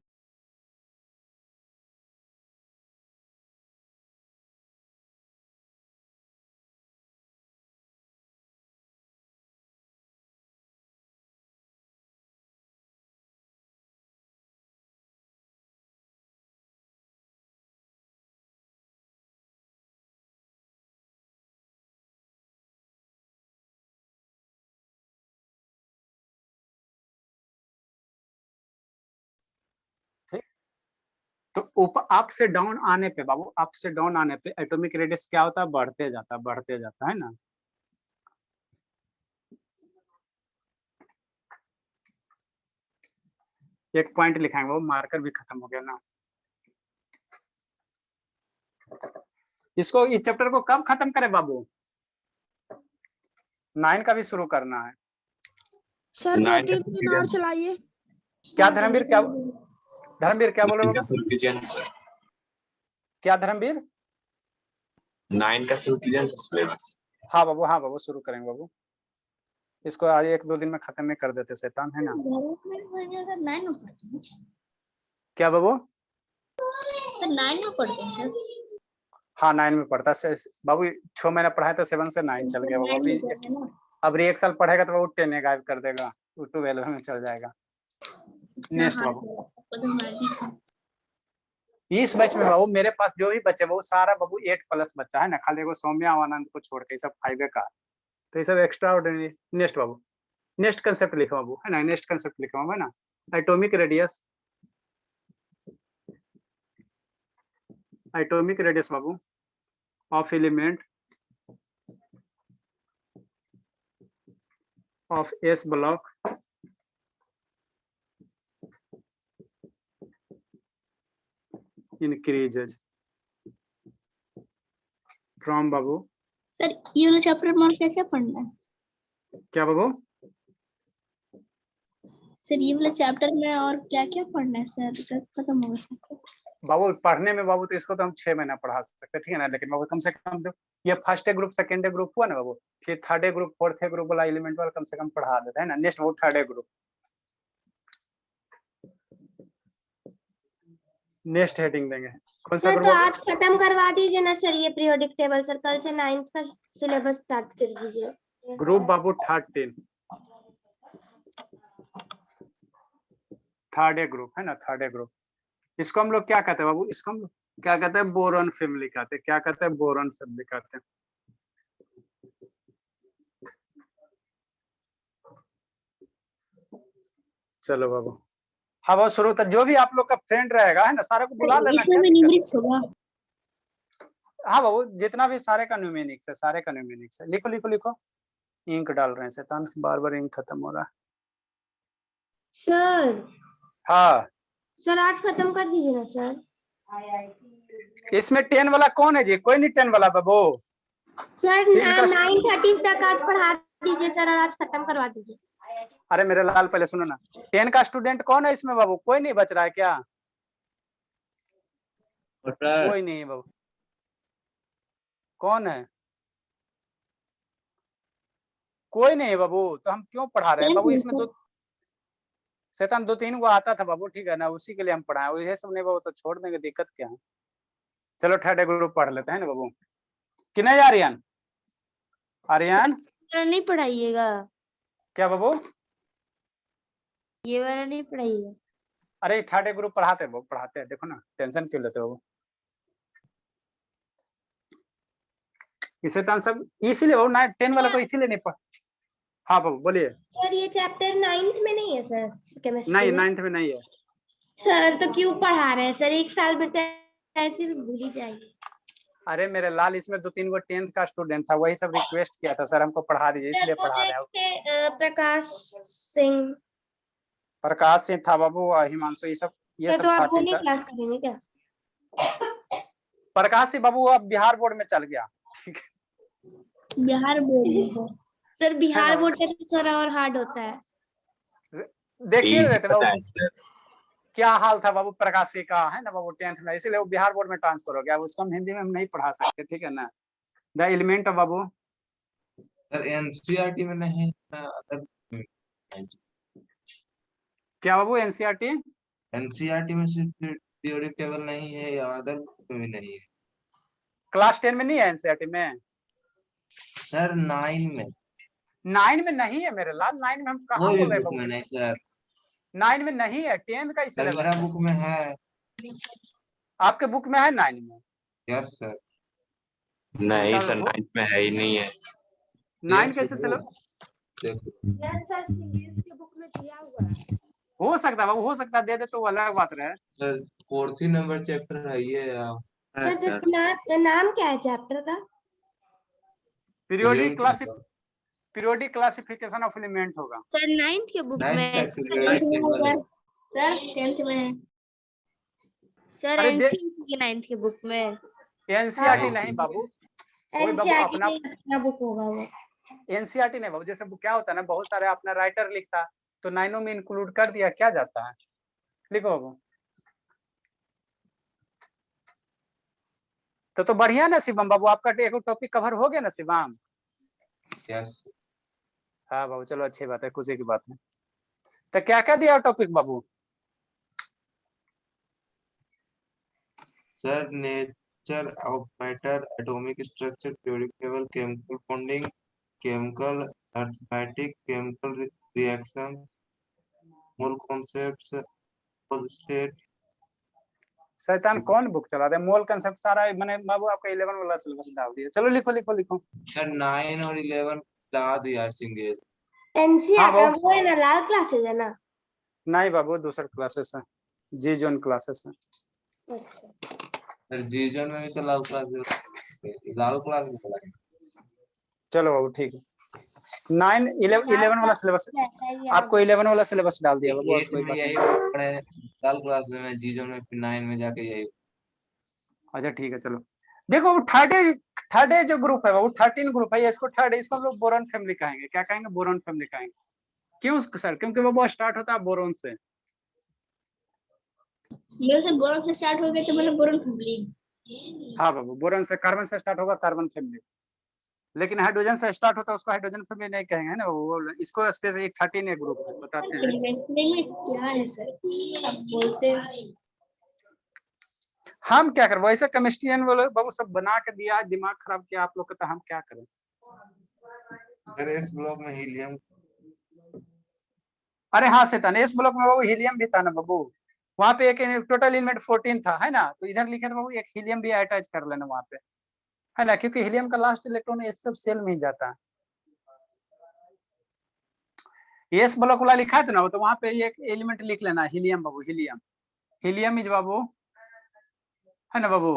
तो ऊपर अप से डाउन आने पे बाबू, अप से डाउन आने पे एटॉमिक रेडियस क्या होता है? बढ़ते जाता है ना। एक पॉइंट लिखाएंगे, वो मार्कर भी खत्म हो गया ना। इसको, इस चैप्टर को कब खत्म करें बाबू? 9 का भी शुरू करना है। सर 9 का 2-3 दिन और चलाइए। क्या धर्मवीर, क्या धर्मवीर क्या बोले 9 का बाबू? शुरू कीजिए ना सर, क्या धर्मवीर? 9 का शुरू कीजिए ना सिलेबस। हाँ बाबू शुरू करेंगे बाबू। इसको आज 1-2 दिन में खत्म में कर देते शैतान, है ना। 9 में पढ़ते हैं क्या बाबू? सर, 9 में पढ़ते हैं सर। हाँ 9 में पढ़ता है बाबू। 6 महीना पढ़ाया तो 7 से 9 चल गया बाबू। अभी अब 1 साल पढ़ेगा तो वो 10 गायब कर देगा, वो 12 में चल जाएगा। नेक्स्ट बाबू, इस बैच में बाबू मेरे पास जो भी बच्चे वो सारा बाबू 8+ बच्चा है ना, खाली वो सौम्या आनंद को छोड़ के सब 5 का, तो ये सब एक्स्ट्रा ऑर्डिनरी। नेक्स्ट बाबू, नेक्स्ट कंसेप्ट लिखो बाबू, है ना। नेक्स्ट कंसेप्ट लिखो बाबू, है ना। Atomic radius Babu of element of S block increases from Babu. Sir ये वाला चैप्टर में क्या क्या पढ़ना है? क्या बाबू? सर ये वाला चैप्टर में और क्या क्या पढ़ना है सर? खत्म हो गया बाबू पढ़ने में बाबू तो इसको तो हम 6 महीना पढ़ा सकते हैं, ठीक है ना। लेकिन बाबू कम से कम तो ये फर्स्ट ग्रुप सेकेंड ग्रुप हुआ ना बाबू, फिर थर्ड ग्रुप फोर्थ ग्रुप वाला एलिमेंट वाला कम से कम पढ़ा देता है ना। नेक्स्ट वो थर्ड ग्रुप, नेक्स्ट हेडिंग देंगे कौन सा सर ग्रुप? तो आज खत्म करवा दीजिए ना सर ये पीरियोडिक टेबल। सर कल से 9th का सिलेबस स्टार्ट कर दीजिए। ग्रुप बाबू 13 थर्ड ग्रुप है ना, थर्ड ग्रुप। इसको हम लोग क्या कहते हैं बाबू? इसको हम लोग क्या कहते हैं? बोरॉन फैमिली कहते हैं। क्या कहते हैं? बोरॉन फैमिली कहते हैं। चलो बाबू, हाँ बहुत शुरू था। जो भी आप लोग का फ्रेंड रहेगा है ना, सारे को बुला लेना। इसमें भी न्यूमेरिक्स होगा? हाँ बाबू जितना भी सारे का न्यूमेरिक्स है, सारे का न्यूमेरिक्स है। लिखो लिखो लिखो। इंक डाल रहे हैं शैतान, बार बार इंक खत्म हो रहा है। सर हाँ सर आज खत्म कर दीजिए ना सर। इसमें 10 वाला कौन है जी? कोई नहीं 10 वाला बाबू। सर 9:30 तक आज पढ़ा दीजिए सर और आज खत्म करवा दीजिए। अरे मेरे लाल पहले सुनो ना, 10 का स्टूडेंट कौन है इसमें बाबू? कोई नहीं बच रहा है क्या? कोई नहीं बाबू। कौन है? कोई नहीं बाबू। तो हम क्यों पढ़ा रहे हैं बाबू? इसमें तो शैतान 2-3 को आता था बाबू, ठीक है ना, उसी के लिए हम पढ़ाए। ये सब नहीं बाबू तो छोड़ देंगे, दिक्कत क्या है। चलो थर्ड ग्रुप पढ़ लेते हैं ना बाबू। कि नहीं आर्यन? आर्यन नहीं पढ़ाइएगा। क्या बाबू? ये वाला नहीं पढ़ाइएगा। अरे थर्ड ग्रुप पढ़ाते हैं बाबू, पढ़ाते हैं। देखो ना, टेंशन क्यों लेते हो बाबू? इसे तो सब इसीलिए बाबू 10 वाला को इसीलिए नहीं पढ़। हाँ बाबू बोलिए। सर ये चैप्टर 9th में नहीं है सर केमिस्ट्री नहीं में? 9th में नहीं है सर तो क्यों पढ़ा रहे हैं सर? एक साल में तो ऐसे भी भूल ही जाएंगे। अरे मेरे लाल इसमें 2-3 गो 10th का स्टूडेंट था, वही सब रिक्वेस्ट किया था सर हमको पढ़ा दीजिए, इसलिए पढ़ा रहे हैं। प्रकाश सिंह। प्रकाश सिंह था बाबू, हिमांशु, ये सब तो था आप वो 3-4। नहीं क्लास करेंगे क्या? प्रकाश सिंह बाबू अब बिहार बोर्ड में चल गया। Bihar board? Sir Bihar board का तो थोड़ा और हार्ड होता है। देखिए रहते बाबू क्या हाल था बाबू प्रकाश सिंह का, है ना बाबू 10th में, इसीलिए वो बिहार बोर्ड में ट्रांसफर हो गया। उसको हम हिंदी में हम नहीं पढ़ा सकते, ठीक है ना। The element of Babu sir NCERT में नहीं क्या बाबू एनसीईआरटी? एनसीईआरटी में सिर्फ पीरियोडिक टेबल नहीं है या अदर बुक में भी नहीं है क्लास 10 में नहीं है एनसीईआरटी में? सर 9 में 9 में नहीं है मेरे लाल, 9 में हम कहाँ कोई भी बोल रहे हैं बुक में बाबू? नहीं सर 9 में नहीं है, 10th का ही सर सिलेबस मेरा है। बुक में है आपके बुक में है 9 में? यस सर नहीं चलो सर हो- 9th में है ही नहीं है। 9 कैसे सिलेबस? देखो यस सर सीनियर्स के बुक में दिया हुआ है। हो सकता है बाबू, हो सकता है दे दे तो वो अलग बात रहे। सर 4th नंबर चैप्टर है ये सर तो नाम क्या है चैप्टर का? पीरियोडिक क्लासिफिकेशन ऑफ एलिमेंट होगा। सर 9th के बुक में सर 10th में सर अरे दे- एनसीईआरटी के 9th के बुक में एनसीईआरटी हाँ, नहीं बाबू, कोई बाबू एनसीईआरटी अपना का अपना बुक होगा वो। एनसीईआरटी नहीं बाबू, जैसे क्या होता है ना, बहुत सारे अपना राइटर लिखता है तो 9 में इंक्लूड कर दिया, क्या जाता है, लिखो बाबू। तो बढ़िया ना शिवम बाबू, आपका एक टॉपिक कवर हो गया ना शिवम? यस हाँ बाबू चलो अच्छी बात है, खुशी की बात है। तो क्या क्या दिया topic Babu? Sir nature of matter, atomic structure, periodic table, chemical bonding, chemical arithmetic, chemical reaction, mole concepts, mole state. शैतान कौन बुक चला रहे? मोल कंसेप्ट सारा मैंने बाबू आपका 11 वाला सिलेबस डाल दिया। चलो लिखो लिखो लिखो। सर 9 और 11 ला दिया सिंगल। एनसीईआरटी वो है ना, लाल क्लासेस है ना? नहीं बाबू दूसरा क्लासेस है, जी जोन क्लासेस है। अच्छा सर जीजन में भी तो लाल क्लास में पढ़ा है। चलो बाबू ठीक है। 9 11 वाला सिलेबस आपको 11 वाला सिलेबस डाल दिया बाबू, और 8 कोई में बात यही नहीं। पढ़े लाल क्लास में, जीजन में फिर 9 में जाके यही। अच्छा ठीक है चलो। देखो थर्ड जो ग्रुप है बाबू, 13 ग्रुप है, इसको थर्ड, इसको हम लोग बोरॉन फैमिली कहेंगे। क्या कहेंगे? बोरॉन फैमिली कहेंगे। क्यों सर? क्योंकि बाबू स्टार्ट होता है बोरॉन से। ये से बोरॉन से स्टार्ट हो गए तो मतलब बोरॉन फैमिली। हाँ बाबू बोरॉन से, कार्बन से स्टार्ट होगा कार्बन फैमिली, लेकिन हाइड्रोजन से स्टार्ट होता है उसको हाइड्रोजन फैमिली नहीं कहेंगे ना वो, इसको स्पेशली 13 ग्रुप है, बताते हैं। क्या है सर आप बोलते हैं? हम क्या करें, वैसे केमिस्ट्रियन वाले बाबू सब बना के दिया, दिमाग खराब किया आप लोग का, तो हम क्या करें? सर इस ब्लॉक में हीलियम। अरे हाँ शैतान, इस ब्लॉक में बाबू हीलियम भी था ना बाबू, वहां पे एक टोटल एलिमेंट 14 था, है ना? तो इधर लिखे थे बाबू एक हीलियम भी अटैच कर लेना वहां पे, है ना? क्योंकि हीलियम का लास्ट इलेक्ट्रॉन इस सब सेल में ही जाता है। एस ब्लॉक वाला लिखा है ना, तो वहां पे एक एलिमेंट लिख लेना हीलियम बाबू, हीलियम इज बाबू, है ना बाबू?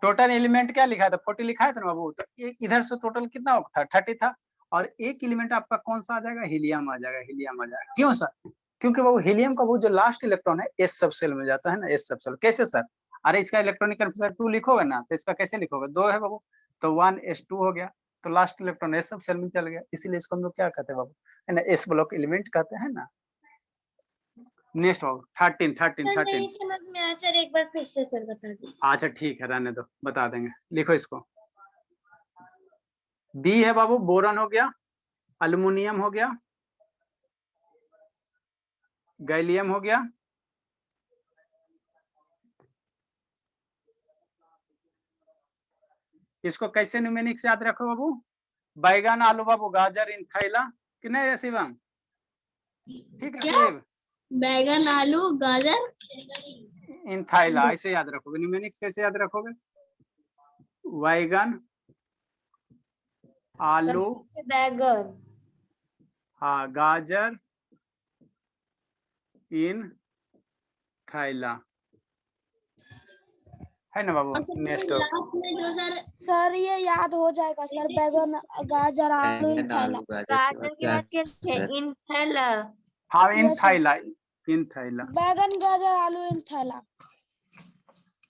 टोटल एलिमेंट क्या लिखा था? 40 लिखा है ना बाबू, तो इधर से टोटल कितना था? 30 था, और एक एलिमेंट आपका कौन सा आ जाएगा? हीलियम आ जाएगा, हीलियम आ जाएगा। क्यों सर? क्योंकि बाबू हीलियम का वो जो लास्ट इलेक्ट्रॉन है एस सब सेल में जाता है ना, एस सब सेल। कैसे सर? अरे इसका इलेक्ट्रॉनिक कन्फिगरेशन 2 लिखोगे ना, तो इसका कैसे लिखोगे? 2 है बाबू, तो 1s2 हो गया, तो लास्ट इलेक्ट्रॉन एस सब सेल में चल गया, इसीलिए इसको हम लोग क्या कहते हैं बाबू, है ना? एस ब्लॉक एलिमेंट कहते हैं ना। नेक्स्ट बाबू 13 सर नहीं समझ में आया सर, एक बार फिर से सर बता दीजिए। अच्छा ठीक है रहने दो, बता देंगे। लिखो इसको। बी है बाबू, बोरॉन हो गया, अल्युमिनियम हो गया, गैलियम हो गया, इसको कैसे न्यूमेरिक से याद रखो बाबू? बैगन, आलू बाबू, गाजर, इनथाइला, कि नहीं शिवम? ठीक है शिव, बैगन, आलू, गाजर, इनथाइला ऐसे याद रखोगे। न्यूमेरिक्स कैसे याद रखोगे? बैगन, आलू, बैगन, हाँ गाजर, इनथाइला, है ना बाबू? नेक्स्ट लास्ट में जो सर ये याद हो जाएगा सर, बैगन गाजर आलू बैंगन इनथैला। आलू गाजर गाजर के बाद क्या सर इनथैला। हाँ Yes, sir. इनथाइला। बैगन गाजर आलू इनथैला।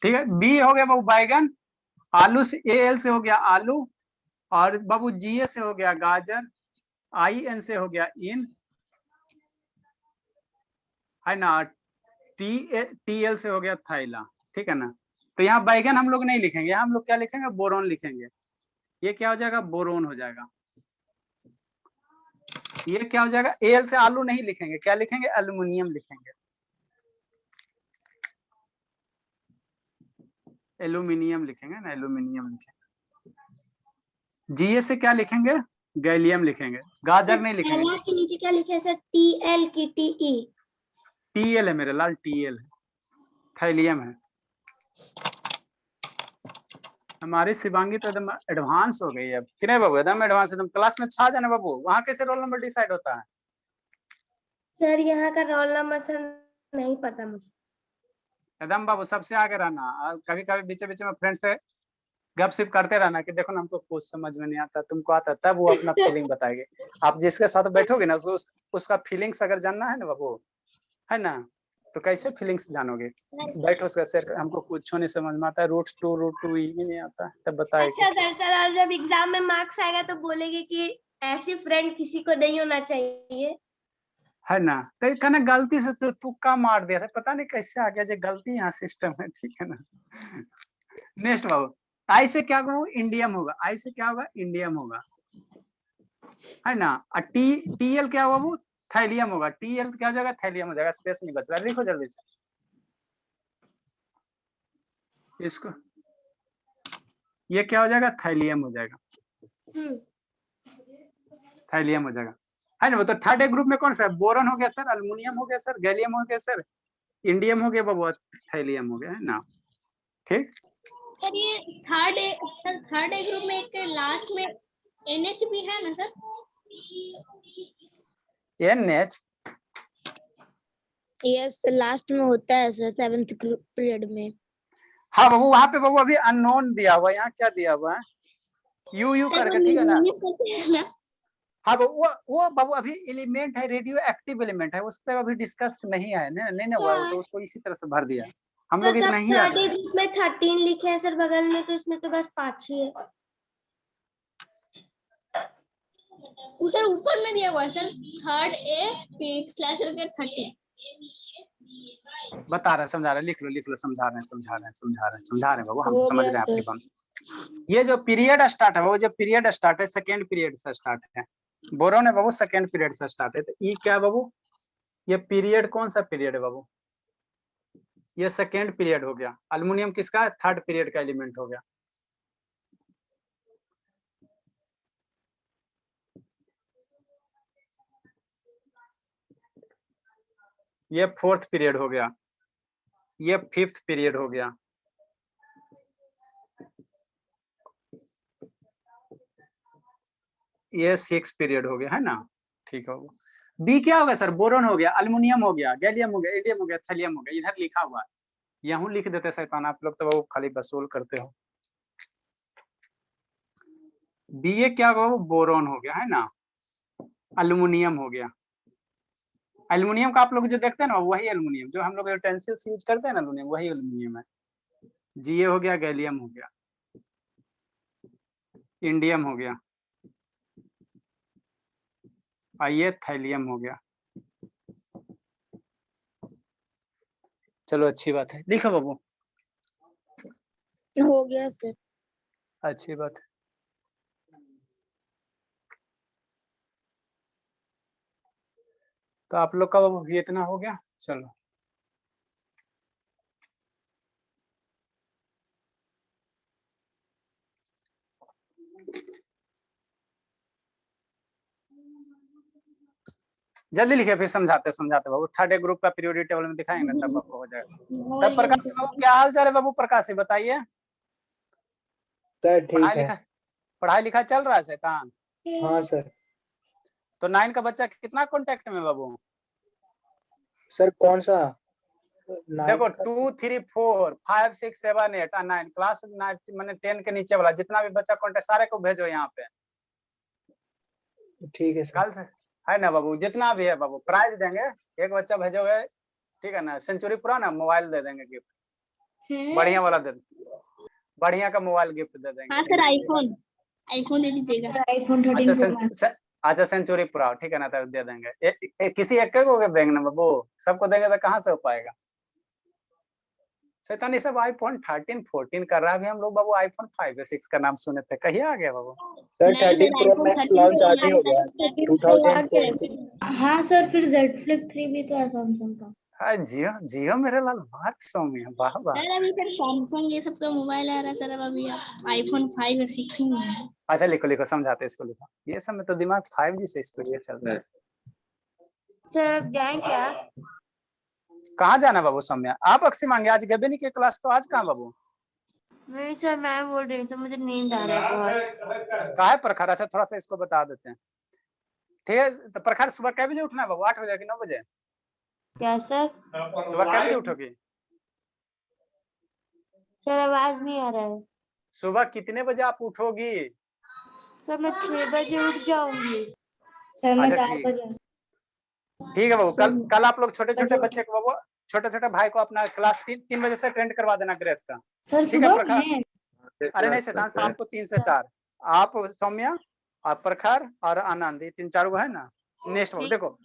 ठीक है, बी हो गया बाबू बैगन, आलू से एल से हो गया आलू, और बाबू जीए से हो गया गाजर, IN से हो गया इन, है ना? TL से हो गया थाइला, ठीक है ना? तो यहाँ बैगन हम लोग नहीं लिखेंगे, यहाँ हम लोग क्या लिखेंगे? बोरोन लिखेंगे। ये क्या हो जाएगा? बोरोन हो जाएगा। ये क्या हो जाएगा, एल से आलू नहीं लिखेंगे, क्या लिखेंगे, एल्युमिनियम लिखेंगे, एल्यूमिनियम लिखेंगे ना, एल्यूमिनियम लिखेंगे। जीए से क्या लिखेंगे, गैलियम लिखेंगे, गाजर नहीं लिखेंगे। LR के नीचे क्या लिखे हैं सर, TL की TE? टीएल है मेरे लाल, टीएल है, थैलियम है। हमारी शिवांगी तो एकदम एडवांस हो गई है अब, कि नहीं बाबू, एकदम एडवांस, एकदम क्लास में छा जाना बाबू। वहाँ कैसे रोल नंबर डिसाइड होता है? सर यहाँ का रोल नंबर सर नहीं पता मुझे। एकदम बाबू सबसे आगे रहना, और कभी कभी बीच बीच में फ्रेंड से गपशप करते रहना कि देखो ना हमको कुछ समझ में नहीं आता, तुमको आता, तब वो अपना फीलिंग बताएंगे। आप जिसके साथ बैठोगे ना उसका फीलिंग्स अगर जानना है ना बाबू, है ना, तो कैसे फीलिंग्स जानोगे? बैठो उसका सर हमको कुछ नहीं समझ में आता है, रूट टू ही नहीं आता, तब बताएगी। अच्छा सर, और जब एग्जाम में मार्क्स आएगा तो बोलेगी कि ऐसी फ्रेंड किसी को नहीं होना चाहिए, है ना, तो कहना गलती से तो तुक्का मार दिया था, पता नहीं कैसे आ गया, जो गलती यहाँ सिस्टम है, ठीक है ना। नेक्स्ट बाबू, आई से क्या होगा, इंडियम होगा, आई से क्या होगा, इंडियम होगा, है ना। और टीएल क्या होगा वो, थैलियम होगा, टीएल क्या हो जाएगा, थैलियम हो जाएगा, स्पेस नहीं बच रहा, लिखो जल्दी से इसको, ये क्या हो जाएगा, थैलियम हो जाएगा, थैलियम हो जाएगा, है ना। तो थर्ड ग्रुप में कौन सा है, बोरन हो गया सर, अल्युमिनियम हो गया सर, गैलियम हो गया सर, इंडियम हो गया बाबू, थैलियम हो गया, है ना, ठीक। सर ये थर्ड ग्रुप में एक लास्ट में NH भी है ना सर? NH यस, लास्ट में होता है सर 7th पीरियड में। हाँ बाबू, वहाँ पे बाबू अभी अननोन दिया हुआ है, यहाँ क्या दिया हुआ है, यू करके, ठीक है ना। हाँ बाबू, वो बाबू अभी एलिमेंट है, रेडियो एक्टिव एलिमेंट है, उस पर अभी डिस्कस नहीं है ना, नहीं ना हुआ, तो उसको इसी तरह से भर दिया हम लोग, इतना ही थर्ड ग्रुप में 13 लिखे हैं सर बगल में, तो इसमें तो बस 5 ही है। सर ऊपर में दिया हुआ है सर, थर्ड A/13 बता रहे, समझा रहे, लिख लो, समझा रहे बाबू, हम समझ रहे हैं आपकी बात। ये जो पीरियड स्टार्ट है वो, जो पीरियड स्टार्ट है सेकेंड पीरियड से स्टार्ट है, बोरोन है बाबू सेकेंड पीरियड से स्टार्ट है, तो ई क्या है बाबू, ये पीरियड कौन सा पीरियड है बाबू, ये सेकेंड पीरियड हो गया। अल्युमिनियम किसका है, थर्ड पीरियड का एलिमेंट हो गया। ये फोर्थ पीरियड हो गया, ये फिफ्थ पीरियड हो गया, ये सिक्स पीरियड हो गया, है ना, ठीक है। बी क्या होगा सर, बोरोन हो गया, अल्युमिनियम हो गया, गैलियम हो गया, इंडियम हो गया, थैलियम हो गया, इधर लिखा हुआ है, यहाँ लिख देते शैतान, आप लोग तो वो खाली वसूल करते हो। बी ए क्या होगा, बोरोन हो गया, है ना, अल्युमिनियम हो गया, एल्युमिनियम का आप लोग जो देखते हैं ना वही एल्युमिनियम, जो हम लोग यूटेंसिल्स यूज करते हैं ना एल्युमिनियम, वही एल्युमिनियम है। जीए हो गया, गैलियम हो गया, इंडियम हो गया, और ये थैलियम हो गया। चलो अच्छी बात है, लिखो बाबू, हो गया सर। अच्छी बात है। तो आप लोग का बाबू ये इतना हो गया, चलो जल्दी लिखिए, फिर समझाते बाबू, थर्ड ग्रुप का पीरियोडिक टेबल में दिखाएंगे तब आपको हो जाएगा। तब प्रकाश बाबू क्या हाल चाल है बाबू, प्रकाश से बताइए। सर ठीक है। पढ़ाई लिखाई चल रहा है शैतान? हाँ सर। तो 9 का बच्चा कितना कांटेक्ट में बाबू? सर कौन सा? देखो 2, 3, 4, 5, 6, 7, 8 और 9 क्लास 9 मैंने 10 के नीचे वाला जितना भी बच्चा कांटेक्ट सारे को भेजो यहाँ पे। ठीक है सर। कल है ना बाबू, जितना भी है बाबू प्राइज देंगे, एक बच्चा भेजोगे ठीक है ना, सेंचुरी प्रो ना मोबाइल दे देंगे गिफ्ट, बढ़िया वाला दे, बढ़िया का मोबाइल गिफ्ट दे देंगे। हाँ सर, आईफोन दे दीजिएगा, आईफोन 13 अच्छा सेंचुरी प्रो ठीक है ना, तब दे देंगे। किसी एक को देंगे ना बाबू, सबको देंगे तो कहाँ से हो पाएगा। शैतानी सब आईफोन 13 14 कर रहा है, अभी हम लोग बाबू आईफोन 5 या 6 का नाम सुने थे, कहिए आ गया बाबू। सर नहीं 13 sir, pro iPhone max 13 launch तो आज ही हो गया 2020। हाँ सर, फिर Z Flip 3 भी तो है सैमसंग का। हाँ जियो जियो मेरे लाल बात सौम्य, वाह वाह। सर अभी फिर सैमसंग ये सब का मोबाइल आ रहा है सर, अब अभी आप आईफोन 5 और 6 ही में है। अच्छा लिखो लिखो, समझाते इसको, लिखो। ये सब में तो दिमाग 5G से स्पीड से चल रहा है। सर अब जाएं क्या? कहाँ जाना बाबू सौम्या? आप अक्सी मांगे, आज गए भी नहीं के क्लास, तो आज कहाँ बाबू? नहीं सर, मैं बोल रही थी मुझे नींद आ रहा है बहुत। कहा है प्रखर? अच्छा थोड़ा सा इसको बता देते हैं, ठीक है। तो प्रखर सुबह कै बजे उठना है बाबू? 8 बजे कि 9 बजे? क्या सर? सुबह कै बजे उठोगी? सर आवाज नहीं आ रहा है। सुबह कितने बजे आप उठोगी? सर मैं 6 बजे उठ जाऊंगी। सर मैं अच्छा 4 बजे। ठीक है बाबू, कल आप लोग छोटे छोटे बजे बच्चे को बाबू, छोटे छोटे भाई को अपना क्लास 3 बजे से अटेंड करवा देना ग्रेस का। सर ठीक है सुबह प्रखर? में? अरे नहीं शैतान, शाम को 3 से 4 आप सौम्या, आप प्रखर और आनंद, ये 3 4 गो है ना। नेक्स्ट बाबू देखो,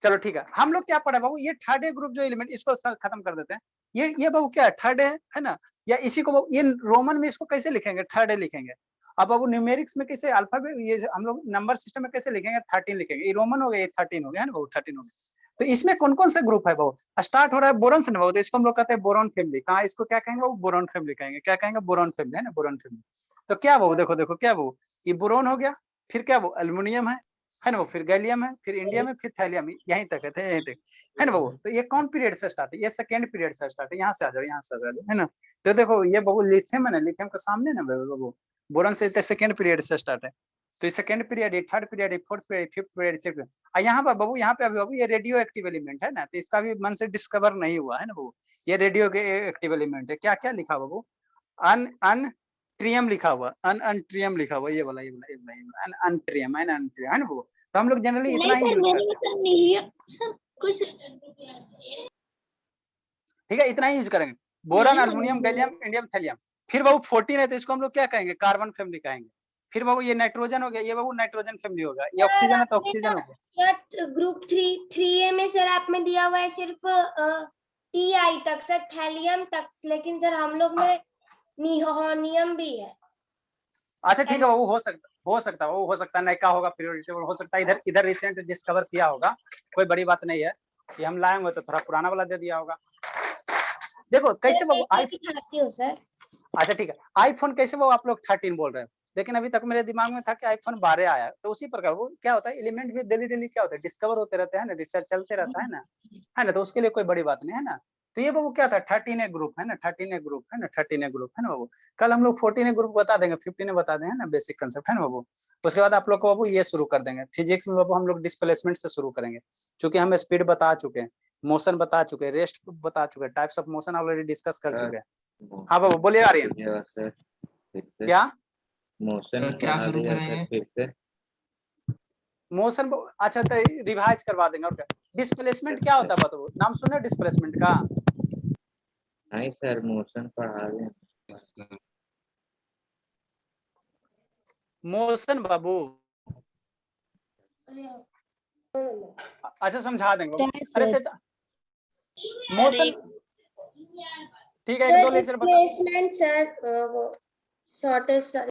चलो ठीक है। हम लोग क्या पढ़े बाबू, ये थर्ड ए ग्रुप जो एलिमेंट, इसको खत्म कर देते हैं। ये बाबू क्या है, थर्ड है ना? या इसी को बाबू, ये रोमन में इसको कैसे लिखेंगे? थर्ड ए लिखेंगे। अब बाबू न्यूमेरिक्स में कैसे, अल्फाबेट ये हम लोग नंबर सिस्टम में कैसे लिखेंगे? 13 लिखेंगे। ये रोमन हो गया, ये 13 हो गया है ना बाबू, 13 हो गया। तो इसमें कौन कौन से ग्रुप है बाबू? स्टार्ट हो रहा है बोरॉन से ना बाबू, तो इसको हम लोग कहते हैं बोरॉन फैमिली। कहाँ इसको क्या कहेंगे बाबू? बोरॉन फैमिली कहेंगे। क्या कहेंगे? बोरॉन फैमिली, है ना, बोरॉन फैमिली। तो क्या बाबू देखो देखो, क्या बाबू, ये बोरॉन हो गया, फिर क्या वो एल्युमिनियम है ना वो, फिर गैलियम है, फिर इंडियम है, फिर थैलियम, यहीं तक है, यहीं तक है ना बाबू। तो ये कौन पीरियड से स्टार्ट है? ये सेकेंड पीरियड से स्टार्ट है। यहाँ से आ जाओ, यहाँ से आ जाओ, है ना। तो देखो ये बाबू लिथियम है ना, लिथियम के सामने ना बाबू, बोरॉन से सेकेंड पीरियड से स्टार्ट है। तो सेकेंड पीरियड, ये थर्ड पीरियड, ये fourth period, fifth period, sixth period. यहाँ पर बाबू, यहाँ पे अभी बाबू ये रेडियो एक्टिव एलिमेंट है ना, तो इसका भी मन से डिस्कवर नहीं हुआ है ना बाबू। ये रेडियो के एक्टिव एलिमेंट है। क्या क्या लिखा बाबू? अन ट्रियम लिखा हुआ, अन ट्रियम लिखा हुआ, ये वाला अन ट्रियम है ना, है ना बाबू। तो हम लोग जनरली इतना ही यूज करते हैं, नहीं है सर कुछ। ठीक है, इतना ही यूज करेंगे। Boron, aluminium, gallium, indium, thallium. फिर बाबू 14 है, तो इसको हम लोग क्या कहेंगे? कार्बन फैमिली कहेंगे। फिर बाबू ये नाइट्रोजन हो गया, ये बाबू नाइट्रोजन फैमिली होगा। ये ऑक्सीजन है तो ऑक्सीजन हो गया। ग्रुप 3A में सर आप में दिया हुआ है सिर्फ Ti तक सर, थैलियम तक, लेकिन सर हम लोग में नियोनियम भी है। अच्छा ठीक है बाबू, हो सकता है वो, हो सकता है नयका होगा, पीरियोडिक टेबल हो सकता है इधर इधर रिसेंट डिस्कवर किया होगा, कोई बड़ी बात नहीं है। ये हम लाए होंगे तो थोड़ा पुराना वाला दे दिया होगा। देखो कैसे बाबू दिखाती हूँ सर। अच्छा ठीक है, आईफोन कैसे बाबू आप लोग 13 बोल रहे हैं, लेकिन अभी तक मेरे दिमाग में था कि आईफोन 12 आया। तो उसी प्रकार वो क्या होता है, एलिमेंट भी डेली डेली क्या होता है, डिस्कवर होते रहते हैं ना, रिसर्च चलते रहता है ना, तो उसके लिए कोई बड़ी बात नहीं है ना। तो ये बाबू क्या था, 13 ग्रुप है ना, 13 ग्रुप है ना, 13 ग्रुप है ना बाबू। कल हम लोग 14 ग्रुप बता देंगे, 15 बता देंगे ना, बेसिक कंसेप्ट है ना बाबू। उसके बाद आप लोग को बाबू ये शुरू कर देंगे फिजिक्स में बाबू, हम लोग डिस्प्लेसमेंट से शुरू करेंगे, क्योंकि हम स्पीड बता चुके हैं, मोशन बता चुके हैं, रेस्ट बता चुके हैं, types of motion already discuss कर चुके हैं। हाँ बाबू बोलिए आर्यन। क्या मोशन क्या शुरू करेंगे? फिर से मोशन? अच्छा तो रिवाइज करवा देंगे। और क्या डिस्प्लेसमेंट क्या होता है बताओ, नाम सुने डिस्प्लेसमेंट का? नहीं सर, मोशन पढ़ा दें। मोशन बाबू अच्छा समझा देंगे बाबू। अरे से मोशन ठीक है, 1 2 लेक्चर बता। डिस्प्लेसमेंट सर वो शॉर्टेस्ट